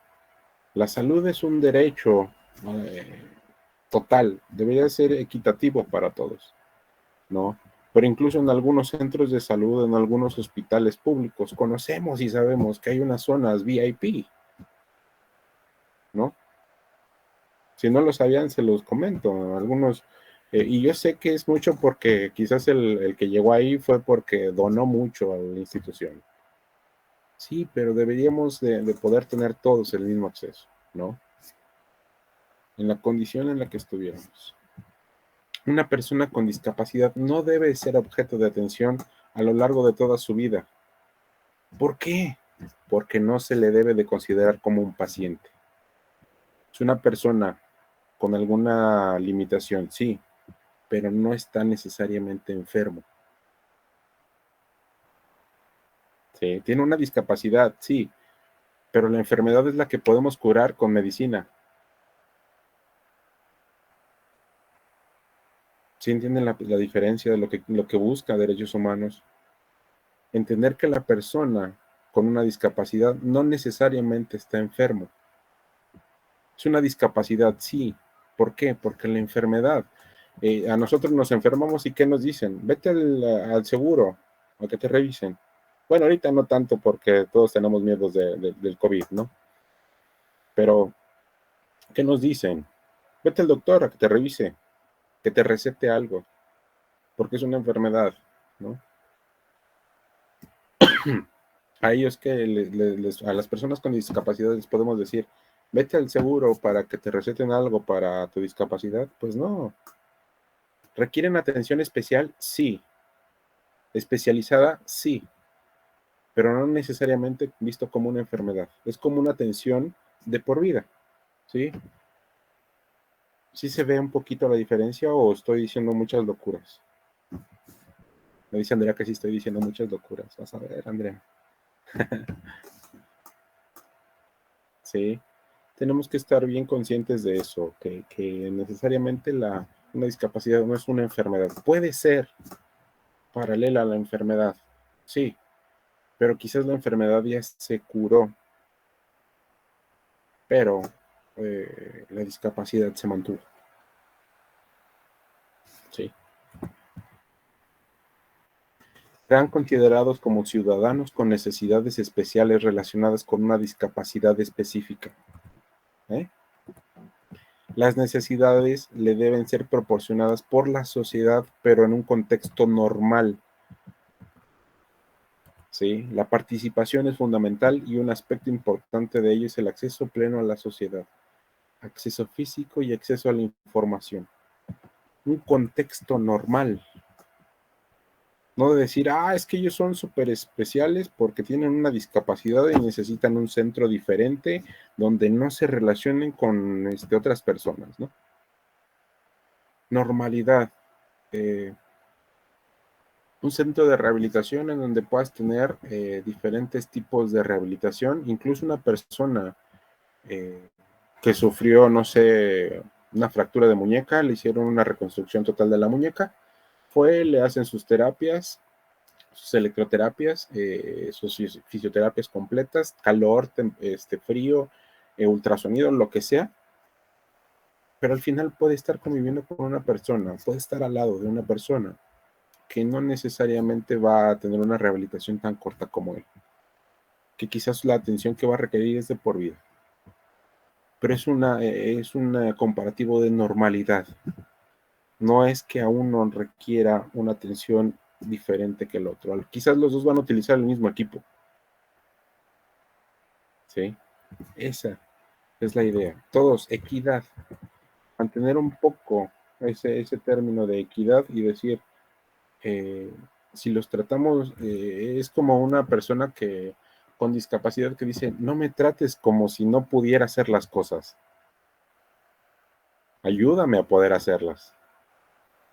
La salud es un derecho total, debería ser equitativo para todos, ¿no? Pero incluso en algunos centros de salud, en algunos hospitales públicos, conocemos y sabemos que hay unas zonas VIP, ¿no? Si no lo sabían, se los comento. Algunos Y yo sé que es mucho porque quizás el que llegó ahí fue porque donó mucho a la institución. Sí, pero deberíamos de poder tener todos el mismo acceso, ¿no? En la condición en la que estuviéramos. Una persona con discapacidad no debe ser objeto de atención a lo largo de toda su vida. ¿Por qué? Porque no se le debe de considerar como un paciente. Es una persona con alguna limitación, sí, pero no está necesariamente enfermo. Sí, tiene una discapacidad, sí, pero la enfermedad es la que podemos curar con medicina. ¿Sí entienden la diferencia de lo que busca derechos humanos? Entender que la persona con una discapacidad no necesariamente está enfermo. Es una discapacidad, sí. ¿Por qué? Porque la enfermedad, a nosotros nos enfermamos y ¿qué nos dicen? Vete al seguro, a que te revisen. Bueno, ahorita no tanto porque todos tenemos miedos del COVID, ¿no? Pero, ¿qué nos dicen? Vete al doctor a que te revise, que te recete algo, porque es una enfermedad, ¿no? A ellos que a las personas con discapacidad les podemos decir, vete al seguro para que te receten algo para tu discapacidad. Pues no. ¿Requieren atención especial? Sí. ¿Especializada? Sí. Pero no necesariamente visto como una enfermedad. Es como una atención de por vida. ¿Sí? ¿Sí se ve un poquito la diferencia o estoy diciendo muchas locuras? Me dice Andrea que sí estoy diciendo muchas locuras. Vas a ver, Andrea. Sí. Tenemos que estar bien conscientes de eso, que necesariamente una discapacidad no es una enfermedad. Puede ser paralela a la enfermedad, sí, pero quizás la enfermedad ya se curó, pero la discapacidad se mantuvo. Sí. Serán considerados como ciudadanos con necesidades especiales relacionadas con una discapacidad específica. Las necesidades le deben ser proporcionadas por la sociedad, pero en un contexto normal. ¿Sí? La participación es fundamental y un aspecto importante de ello es el acceso pleno a la sociedad. Acceso físico y acceso a la información. Un contexto normal. No de decir, es que ellos son súper especiales porque tienen una discapacidad y necesitan un centro diferente donde no se relacionen con otras personas, ¿no? Normalidad. Un centro de rehabilitación en donde puedas tener diferentes tipos de rehabilitación, incluso una persona que sufrió, no sé, una fractura de muñeca, le hicieron una reconstrucción total de la muñeca, le hacen sus terapias, sus electroterapias, sus fisioterapias completas, calor, frío, ultrasonido, lo que sea, pero al final puede estar conviviendo con una persona, puede estar al lado de una persona que no necesariamente va a tener una rehabilitación tan corta como él, que quizás la atención que va a requerir es de por vida, pero es un comparativo de normalidad, no es que a uno requiera una atención diferente que el otro, quizás los dos van a utilizar el mismo equipo, ¿sí? Esa es la idea, todos, equidad, mantener un poco ese término de equidad y decir, si los tratamos, es como una persona con discapacidad que dice, no me trates como si no pudiera hacer las cosas. Ayúdame a poder hacerlas.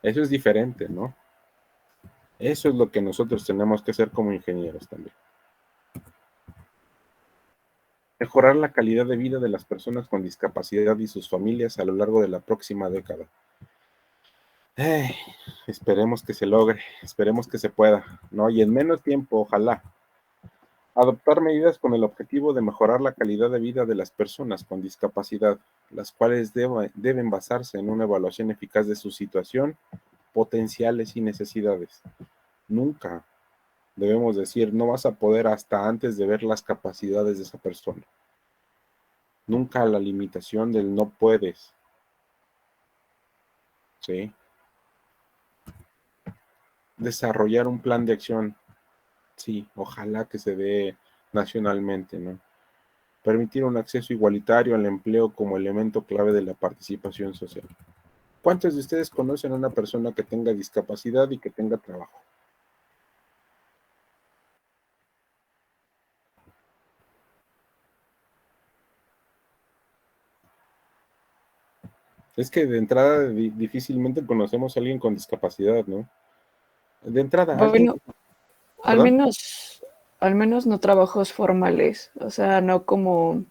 Eso es diferente, ¿no? Eso es lo que nosotros tenemos que hacer como ingenieros también. Mejorar la calidad de vida de las personas con discapacidad y sus familias a lo largo de la próxima década. Esperemos que se logre, esperemos que se pueda, ¿no? Y en menos tiempo, ojalá. Adoptar medidas con el objetivo de mejorar la calidad de vida de las personas con discapacidad, las cuales deben basarse en una evaluación eficaz de su situación, potenciales y necesidades. Nunca debemos decir, no vas a poder hasta antes de ver las capacidades de esa persona. Nunca la limitación del no puedes. ¿Sí? desarrollar un plan de acción. Sí, ojalá que se dé nacionalmente, ¿no? Permitir un acceso igualitario al empleo como elemento clave de la participación social. ¿Cuántos de ustedes conocen a una persona que tenga discapacidad y que tenga trabajo? Es que de entrada difícilmente conocemos a alguien con discapacidad, ¿no? De entrada, Bueno, ¿Perdón? al menos no trabajos formales, o sea, no como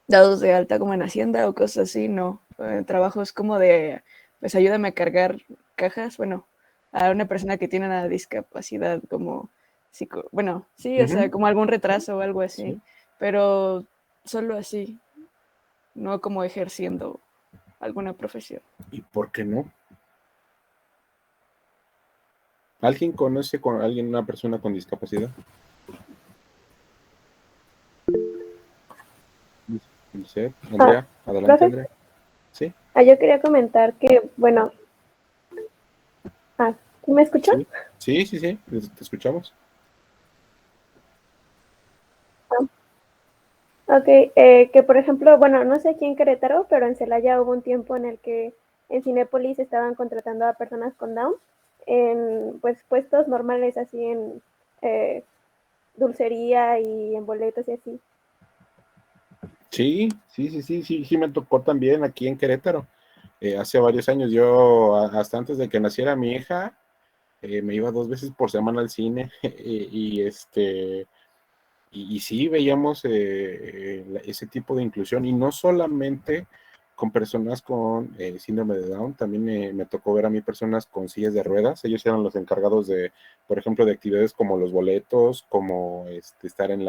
dados de alta como en Hacienda o cosas así, no. Trabajos como de, pues ayúdame a cargar cajas, bueno, a una persona que tiene una discapacidad como, bueno, sí, o sea, como algún retraso o algo así, Sí. pero solo así, no como ejerciendo alguna profesión. ¿Y por qué no? ¿Alguien conoce con alguien, una persona con discapacidad? Lisette, Andrea, adelante, ¿profe? Andrea. ¿Sí? Yo quería comentar que, bueno, ¿sí me escuchan? Sí, te escuchamos. Ok, que por ejemplo, bueno, no sé aquí en Querétaro, pero en Celaya hubo un tiempo en el que en Cinépolis estaban contratando a personas con Down en pues puestos normales, así en dulcería y en boletos y así. Sí, me tocó también aquí en Querétaro. Hace varios años, yo hasta antes de que naciera mi hija, me iba 2 veces por semana al cine y sí veíamos ese tipo de inclusión y no solamente con personas con síndrome de Down, también me tocó ver a mí personas con sillas de ruedas. Ellos eran los encargados de, por ejemplo, de actividades como los boletos, como estar en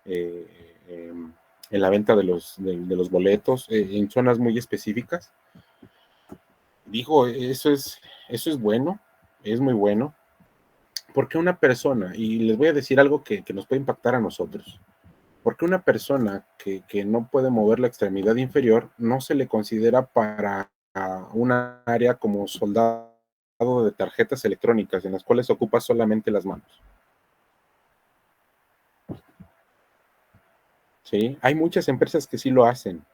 eh, em, en la venta de los boletos, en zonas muy específicas. Digo, eso es bueno, es muy bueno, porque una persona, y les voy a decir algo que nos puede impactar a nosotros, porque una persona que no puede mover la extremidad inferior no se le considera para una área como soldado de tarjetas electrónicas en las cuales ocupa solamente las manos. ¿Sí? Hay muchas empresas que sí lo hacen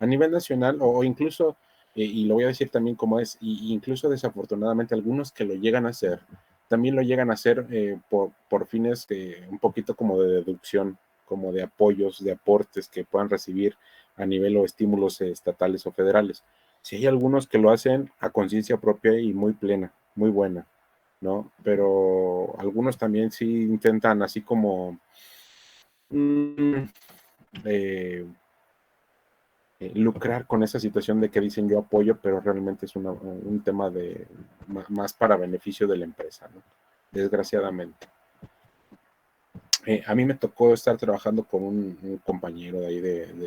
a nivel nacional o incluso, y lo voy a decir también como es, incluso desafortunadamente algunos que lo llegan a hacer, también lo llegan a hacer por fines un poquito como de deducción, como de apoyos, de aportes que puedan recibir a nivel o estímulos estatales o federales. Sí hay algunos que lo hacen a conciencia propia y muy plena, muy buena, ¿no? Pero algunos también sí intentan así como lucrar con esa situación de que dicen yo apoyo, pero realmente es un tema de más para beneficio de la empresa, ¿no? Desgraciadamente. A mí me tocó estar trabajando con un compañero de ahí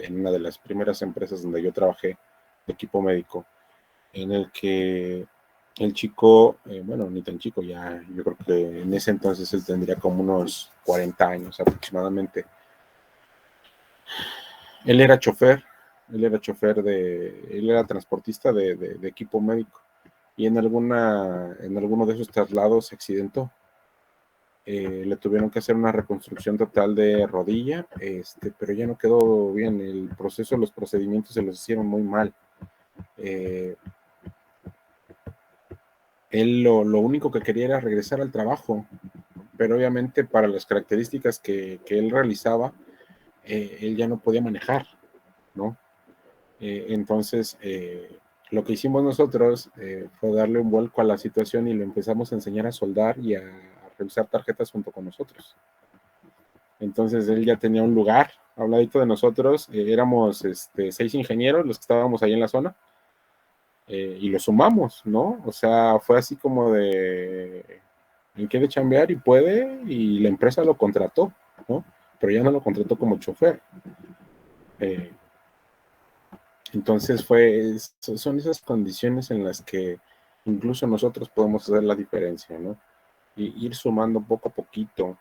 en una de las primeras empresas donde yo trabajé, de equipo médico, en el que el chico, bueno, ni tan chico, ya yo creo que en ese entonces él tendría como unos 40 años aproximadamente. Él era chofer, él era transportista de equipo médico y en alguno de esos traslados se accidentó. Le tuvieron que hacer una reconstrucción total de rodilla, pero ya no quedó bien. El proceso, los procedimientos se los hicieron muy mal. Él lo único que quería era regresar al trabajo, pero obviamente para las características que él realizaba, él ya no podía manejar, ¿no? Entonces, lo que hicimos nosotros fue darle un vuelco a la situación y lo empezamos a enseñar a soldar y a revisar tarjetas junto con nosotros. Entonces, él ya tenía un lugar al ladito de nosotros. Éramos 6 ingenieros los que estábamos ahí en la zona y lo sumamos, ¿no? O sea, fue así como de, él quiere chambear y puede, y la empresa lo contrató, ¿no? Pero ya no lo contrató como chofer. Entonces son esas condiciones en las que incluso nosotros podemos hacer la diferencia, ¿no? Y ir sumando poco a poquito.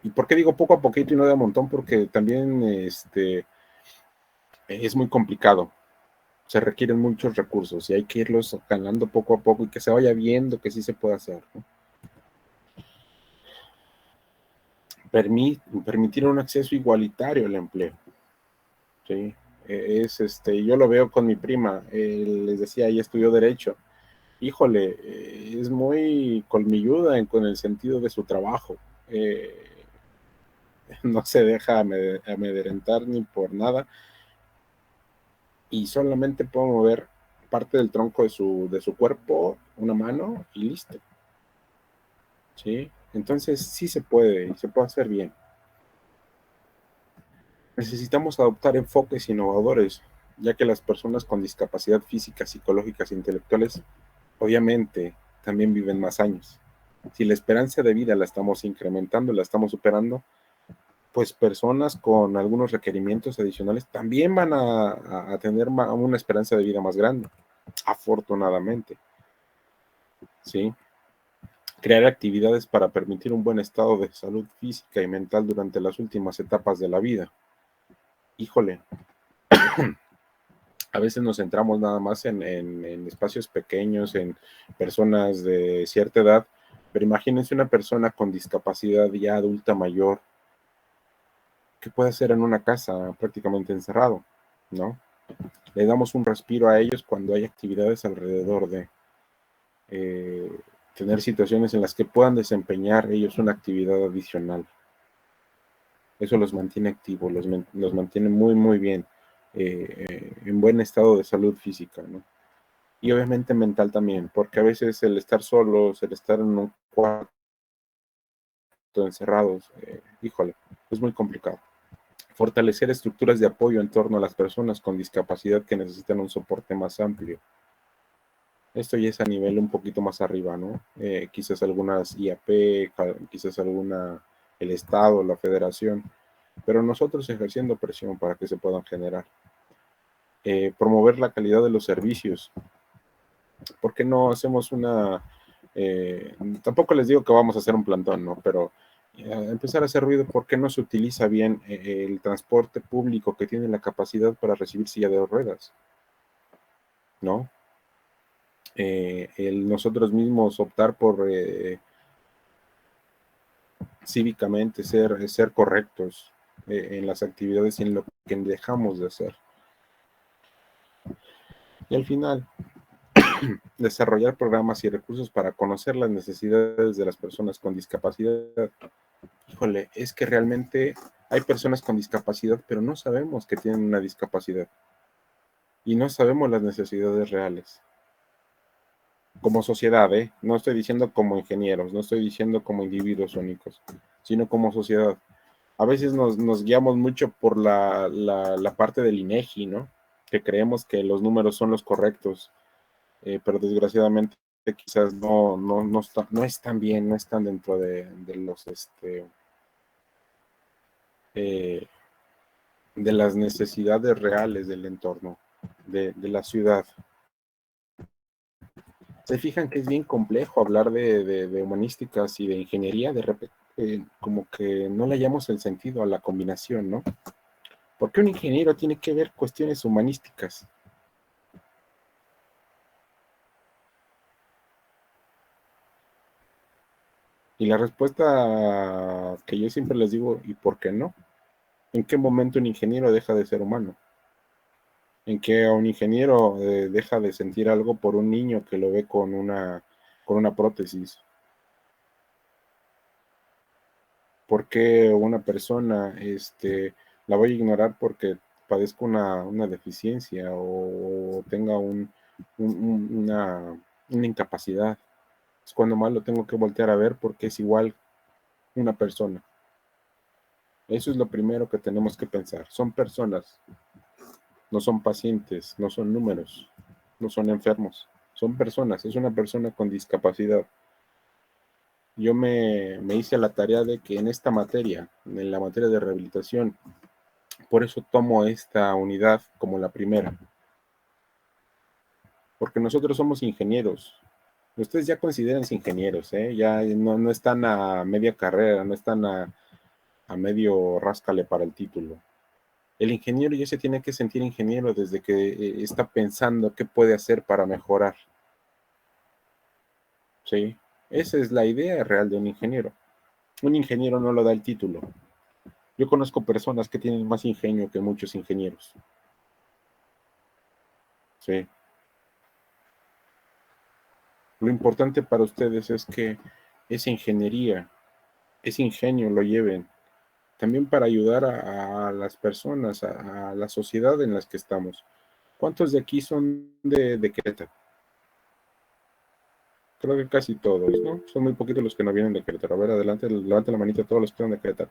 ¿Y por qué digo poco a poquito y no de a montón? Porque también es muy complicado. se requieren muchos recursos y hay que irlos ganando poco a poco y que se vaya viendo que sí se puede hacer, ¿no? Permitir un acceso igualitario al empleo, ¿sí? Yo lo veo con mi prima, les decía, ella estudió Derecho. Híjole, es muy colmilluda con el sentido de su trabajo. No se deja amedrentar ni por nada y solamente puede mover parte del tronco de su cuerpo, una mano y listo. ¿Sí? Entonces sí se puede y se puede hacer bien. Necesitamos adoptar enfoques innovadores, ya que las personas con discapacidad física, psicológicas e intelectuales obviamente también viven más años. Si la esperanza de vida la estamos incrementando, la estamos superando, pues personas con algunos requerimientos adicionales también van a tener una esperanza de vida más grande, afortunadamente. ¿Sí? Crear actividades para permitir un buen estado de salud física y mental durante las últimas etapas de la vida. Híjole, a veces nos centramos nada más en espacios pequeños, en personas de cierta edad, pero imagínense una persona con discapacidad ya adulta mayor, ¿qué puede hacer en una casa prácticamente encerrado? ¿No? Le damos un respiro a ellos cuando hay actividades alrededor de tener situaciones en las que puedan desempeñar ellos una actividad adicional. Eso los mantiene activos, los mantiene muy, muy bien, en buen estado de salud física, ¿no? Y obviamente mental también, porque a veces el estar solos, el estar en un cuarto encerrados, híjole, es muy complicado. Fortalecer estructuras de apoyo en torno a las personas con discapacidad que necesitan un soporte más amplio. Esto ya es a nivel un poquito más arriba, ¿no? Quizás algunas IAP, quizás el Estado, la Federación, pero nosotros ejerciendo presión para que se puedan generar. Promover la calidad de los servicios. ¿Por qué no hacemos tampoco les digo que vamos a hacer un plantón, ¿no? Pero empezar a hacer ruido, ¿por qué no se utiliza bien el transporte público que tiene la capacidad para recibir silla de ruedas? ¿No? Nosotros mismos optar por cívicamente ser correctos en las actividades y en lo que dejamos de hacer. Y al final, desarrollar programas y recursos para conocer las necesidades de las personas con discapacidad. Híjole, es que realmente hay personas con discapacidad, pero no sabemos que tienen una discapacidad. Y no sabemos las necesidades reales. Como sociedad, no estoy diciendo como ingenieros, no estoy diciendo como individuos únicos, sino como sociedad. A veces nos guiamos mucho por la parte del INEGI, ¿no? Que creemos que los números son los correctos, pero desgraciadamente quizás no están bien, no están dentro de los de las necesidades reales del entorno, de la ciudad. Se fijan que es bien complejo hablar de humanísticas y de ingeniería, de repente como que no le hallamos el sentido a la combinación, ¿no? ¿Por qué un ingeniero tiene que ver cuestiones humanísticas? Y la respuesta que yo siempre les digo, ¿y por qué no? ¿En qué momento un ingeniero deja de ser humano? ¿En qué un ingeniero deja de sentir algo por un niño que lo ve con una prótesis? ¿Por qué una persona la voy a ignorar porque padezco una deficiencia o tenga una incapacidad? Es cuando más lo tengo que voltear a ver porque es igual una persona. Eso es lo primero que tenemos que pensar. Son personas, no son pacientes, no son números, no son enfermos. Son personas, es una persona con discapacidad. Yo me hice la tarea de que en esta materia, en la materia de rehabilitación, por eso tomo esta unidad como la primera. Porque nosotros somos ingenieros. Ustedes ya considérense ingenieros, ya no están a media carrera, no están a medio ráscale para el título. El ingeniero ya se tiene que sentir ingeniero desde que está pensando qué puede hacer para mejorar. ¿Sí? Esa es la idea real de un ingeniero. Un ingeniero no lo da el título. Yo conozco personas que tienen más ingenio que muchos ingenieros. Sí. Lo importante para ustedes es que esa ingeniería, ese ingenio lo lleven también para ayudar a las personas, a la sociedad en las que estamos. ¿Cuántos de aquí son de Querétaro? Creo que casi todos, ¿no? Son muy poquitos los que no vienen de Querétaro. A ver, adelante, levante la manita todos los que son de Querétaro.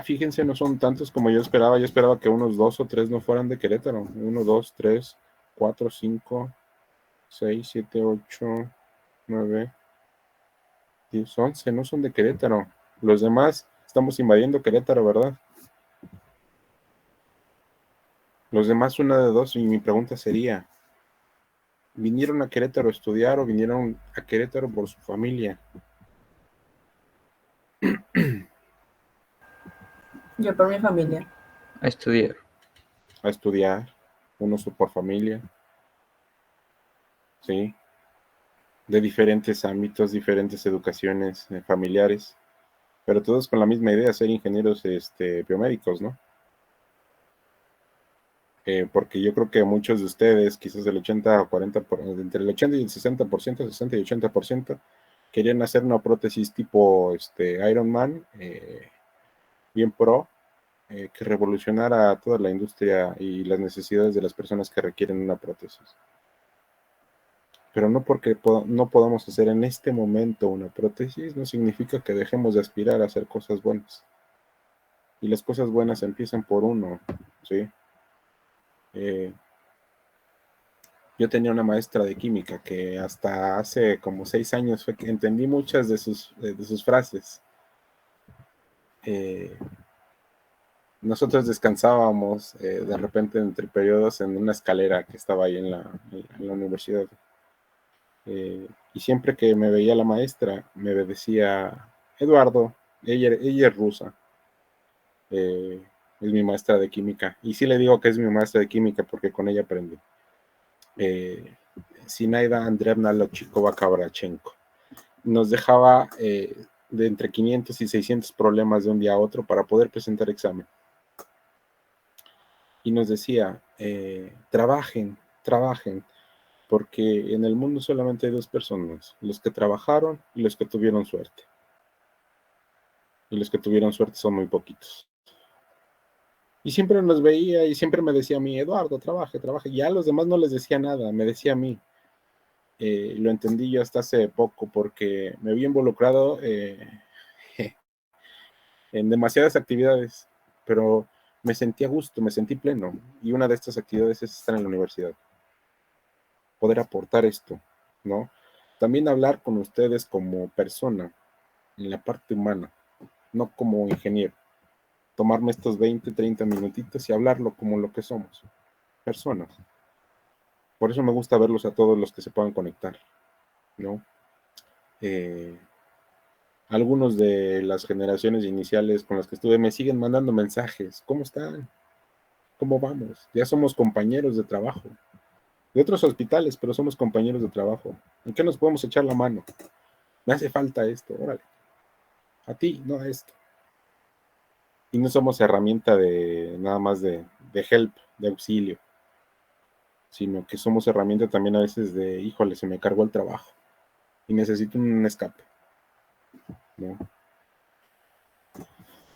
Fíjense, no son tantos como yo esperaba. Yo esperaba que unos 2 o 3 no fueran de Querétaro. 1, 2, 3, 4, 5, 6, 7, 8, 9, 10, 11. No son de Querétaro. Los demás estamos invadiendo Querétaro, ¿verdad? Los demás, una de dos. Y mi pregunta sería, ¿vinieron a Querétaro a estudiar o vinieron a Querétaro por su familia? Yo por mi familia. A estudiar. A estudiar, unos por familia, ¿sí? De diferentes ámbitos, diferentes educaciones familiares, pero todos con la misma idea, ser ingenieros biomédicos, ¿no? Porque yo creo que muchos de ustedes, quizás el 80 o 40, entre el 80 y el 60%, 60 y 80%, querían hacer una prótesis tipo Iron Man, bien pro, que revolucionara toda la industria y las necesidades de las personas que requieren una prótesis. Pero no porque no podamos hacer en este momento una prótesis, no significa que dejemos de aspirar a hacer cosas buenas. Y las cosas buenas empiezan por uno, ¿sí? Yo tenía una maestra de química que hasta hace como 6 años fue que entendí muchas de sus frases. Nosotros descansábamos de repente entre periodos en una escalera que estaba ahí en la universidad. Y siempre que me veía la maestra, me decía, Eduardo, ella es rusa, es mi maestra de química. Y sí le digo que es mi maestra de química porque con ella aprendí. Zinaida Andreevna Lochikova-Kabrachenko. Nos dejaba de entre 500 y 600 problemas de un día a otro para poder presentar examen. Y nos decía, trabajen, porque en el mundo solamente hay 2 personas, los que trabajaron y los que tuvieron suerte. Y los que tuvieron suerte son muy poquitos. Y siempre nos veía y siempre me decía a mí, Eduardo, trabaje. Ya a los demás no les decía nada, me decía a mí. Lo entendí yo hasta hace poco porque me vi involucrado en demasiadas actividades, pero me sentí a gusto, me sentí pleno. Y una de estas actividades es estar en la universidad. Poder aportar esto, ¿no? También hablar con ustedes como persona, en la parte humana, no como ingeniero. Tomarme estos 20, 30 minutitos y hablarlo como lo que somos, personas. Por eso me gusta verlos a todos los que se puedan conectar, ¿no? Algunos de las generaciones iniciales con las que estuve me siguen mandando mensajes. ¿Cómo están? ¿Cómo vamos? Ya somos compañeros de trabajo. De otros hospitales, pero somos compañeros de trabajo. ¿En qué nos podemos echar la mano? Me hace falta esto, órale. A ti, no a esto. Y no somos herramienta de nada más de help, de auxilio, sino que somos herramienta también a veces de, híjole, se me cargó el trabajo y necesito un escape, ¿no?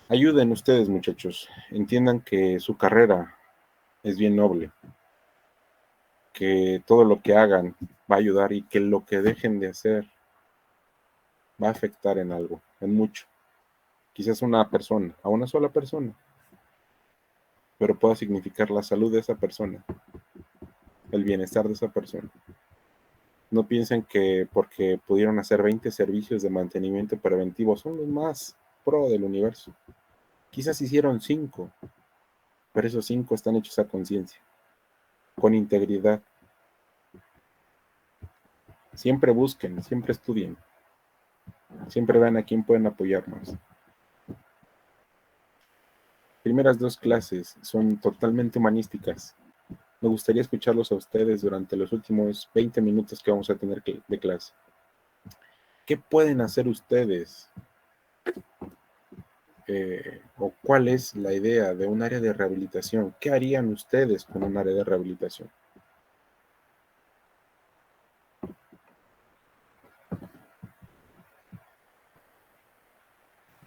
Ayuden ustedes, muchachos. Entiendan que su carrera es bien noble, que todo lo que hagan va a ayudar y que lo que dejen de hacer va a afectar en algo, en mucho. Quizás una persona, a una sola persona, pero pueda significar la salud de esa persona, el bienestar de esa persona. No piensen que porque pudieron hacer 20 servicios de mantenimiento preventivo son los más pro del universo. Quizás hicieron 5, pero esos 5 están hechos a conciencia, con integridad. Siempre busquen, siempre estudien. Siempre vean a quién pueden apoyarnos. Primeras 2 clases son totalmente humanísticas. Me gustaría escucharlos a ustedes durante los últimos 20 minutos que vamos a tener de clase. ¿Qué pueden hacer ustedes? ¿O cuál es la idea de un área de rehabilitación? ¿Qué harían ustedes con un área de rehabilitación?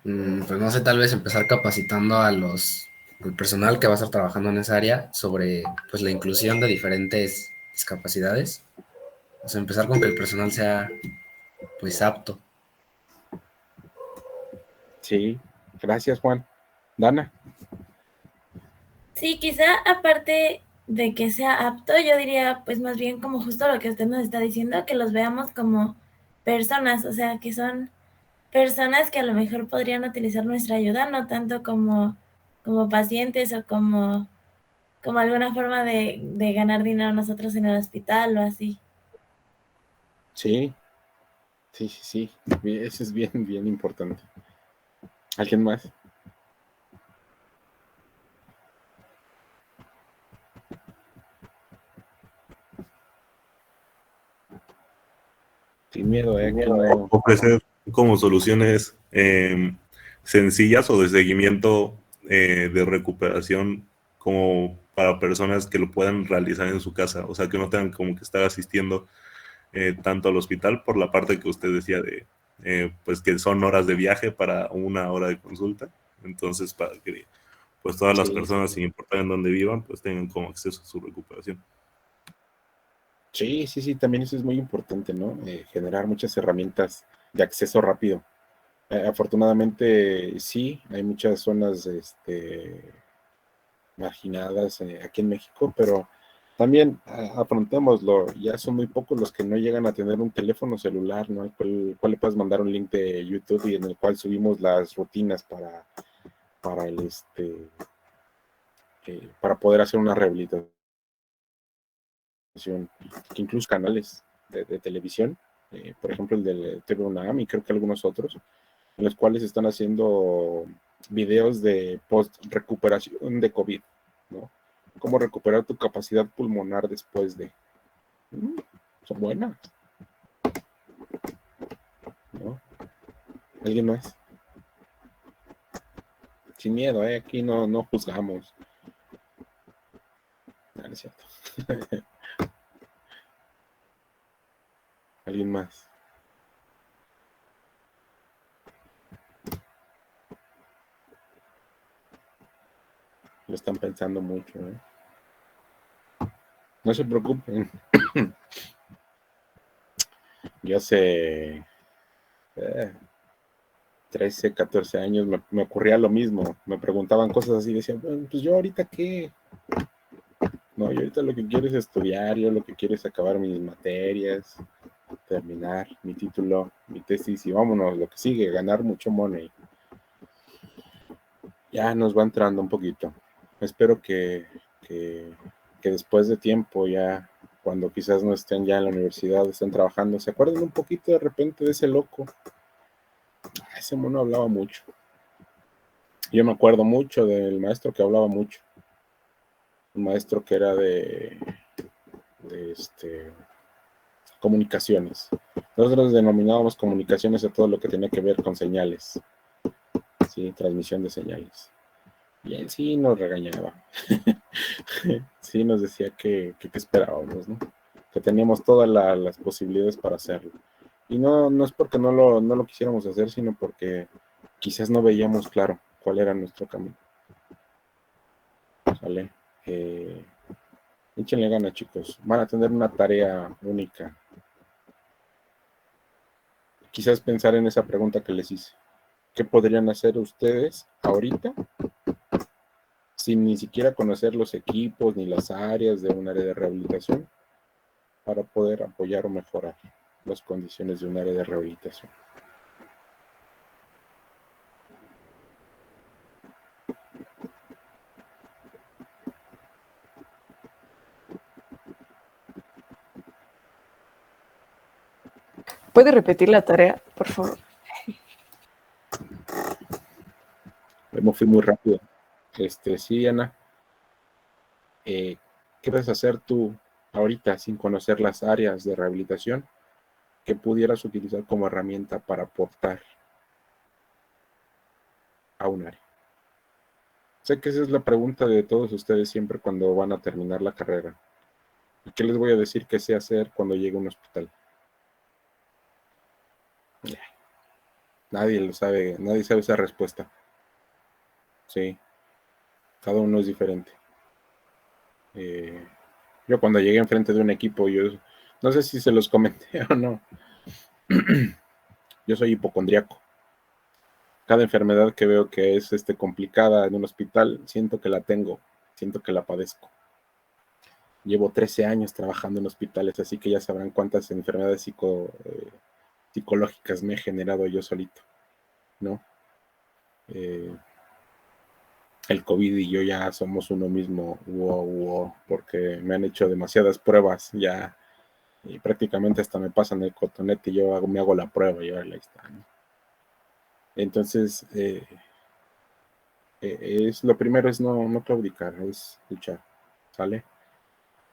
Pues no sé, tal vez empezar capacitando al personal que va a estar trabajando en esa área sobre pues la inclusión de diferentes discapacidades. O sea, empezar con que el personal sea pues apto. Sí, gracias Juan. Dana. Sí, quizá aparte de que sea apto, yo diría pues más bien como justo lo que usted nos está diciendo, que los veamos como personas, o sea, que son personas que a lo mejor podrían utilizar nuestra ayuda, no tanto como pacientes o como alguna forma de ganar dinero nosotros en el hospital o así. Sí. Eso es bien, bien importante. ¿Alguien más? Sin miedo, que no... Ofrecer como soluciones sencillas o de seguimiento de recuperación como para personas que lo puedan realizar en su casa, o sea, que no tengan como que estar asistiendo tanto al hospital por la parte que usted decía de, pues que son horas de viaje para 1 hora de consulta, entonces para que pues todas las personas, sin importar en dónde vivan, pues tengan como acceso a su recuperación. Sí, también eso es muy importante, ¿no? Generar muchas herramientas de acceso rápido. Afortunadamente, sí, hay muchas zonas marginadas aquí en México, pero también afrontémoslo, ya son muy pocos los que no llegan a tener un teléfono celular, ¿no? Al cual le puedes mandar un link de YouTube y en el cual subimos las rutinas para para poder hacer una rehabilitación, que incluso canales de televisión, por ejemplo el del TV UNAM y creo que algunos otros, en los cuales están haciendo videos de post-recuperación de COVID, ¿no? Cómo recuperar tu capacidad pulmonar después de... son buenas, ¿no? ¿Alguien más? Sin miedo, aquí no juzgamos. No es cierto. ¿Alguien más? Lo están pensando mucho, ¿eh? No se preocupen. Yo hace 13, 14 años me ocurría lo mismo. Me preguntaban cosas así, decían, bueno, pues yo ahorita qué. No, yo ahorita lo que quiero es estudiar, yo lo que quiero es acabar mis materias, terminar mi título, mi tesis y vámonos, lo que sigue, ganar mucho money. Ya nos va entrando un poquito. Espero que después de tiempo, ya cuando quizás no estén ya en la universidad, estén trabajando, se acuerden un poquito de repente de ese loco. Ese mono hablaba mucho. Yo me acuerdo mucho del maestro que hablaba mucho. Un maestro que era de comunicaciones. Nosotros denominábamos comunicaciones a todo lo que tenía que ver con señales. Sí, transmisión de señales. Y él sí nos regañaba. Sí nos decía que esperábamos, ¿no? Que teníamos todas las posibilidades para hacerlo. Y no es porque no lo quisiéramos hacer, sino porque quizás no veíamos claro cuál era nuestro camino. ¿Sale? Échenle ganas, chicos. Van a tener una tarea única. Quizás pensar en esa pregunta que les hice. ¿Qué podrían hacer ustedes ahorita sin ni siquiera conocer los equipos ni las áreas de un área de rehabilitación para poder apoyar o mejorar las condiciones de un área de rehabilitación? ¿Puede repetir la tarea, por favor? Me fui muy rápido. Sí, Ana. ¿Qué vas a hacer tú ahorita sin conocer las áreas de rehabilitación que pudieras utilizar como herramienta para aportar a un área? Sé que esa es la pregunta de todos ustedes siempre cuando van a terminar la carrera. ¿Y qué les voy a decir que sé hacer cuando llegue a un hospital? Nadie lo sabe, nadie sabe esa respuesta. Sí, cada uno es diferente. Yo cuando llegué enfrente de un equipo, yo no sé si se los comenté o no. Yo soy hipocondriaco. Cada enfermedad que veo que es complicada en un hospital, siento que la tengo, siento que la padezco. Llevo 13 años trabajando en hospitales, así que ya sabrán cuántas enfermedades psicológicas me he generado yo solito, ¿no? El COVID y yo ya somos uno mismo, porque me han hecho demasiadas pruebas ya, y prácticamente hasta me pasan el cotonete y yo me hago la prueba y ahí está, ¿no? Entonces, lo primero es no claudicar, es luchar, ¿sale?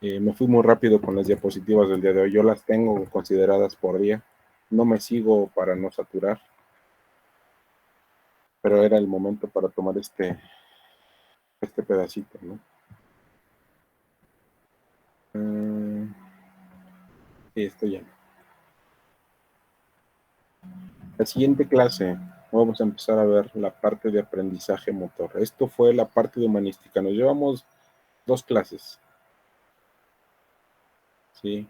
Me fui muy rápido con las diapositivas del día de hoy, yo las tengo consideradas por día, no me sigo para no saturar, pero era el momento para tomar este pedacito, ¿no? Sí, esto ya. La siguiente clase vamos a empezar a ver la parte de aprendizaje motor. Esto fue la parte de humanística. Nos llevamos 2 clases. Sí.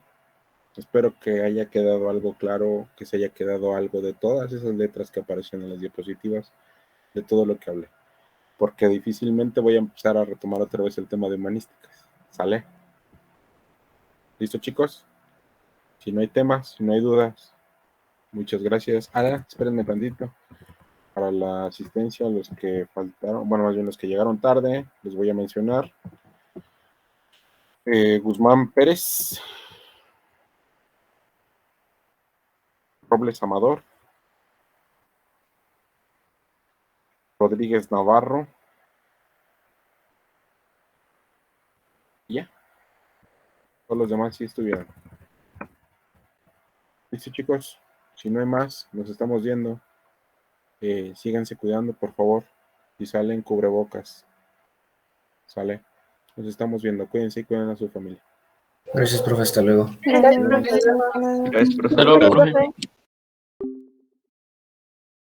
Espero que haya quedado algo claro, que se haya quedado algo de todas esas letras que aparecen en las diapositivas, de todo lo que hablé. Porque difícilmente voy a empezar a retomar otra vez el tema de humanísticas. ¿Sale? ¿Listo, chicos? Si no hay temas, si no hay dudas, muchas gracias. Ahora, espérenme tantito. Para la asistencia, los que faltaron, bueno, más bien los que llegaron tarde, les voy a mencionar. Guzmán Pérez, Robles Amador, Rodríguez Navarro, y ya. Todos los demás sí estuvieron. Listo, chicos. Si no hay más, nos estamos viendo. Síganse cuidando, por favor. Si salen, cubrebocas. ¿Sale? Nos estamos viendo. Cuídense y cuiden a su familia. Gracias, profe. Hasta luego. Gracias, Gracias, profesor. profe. Hasta luego, profe.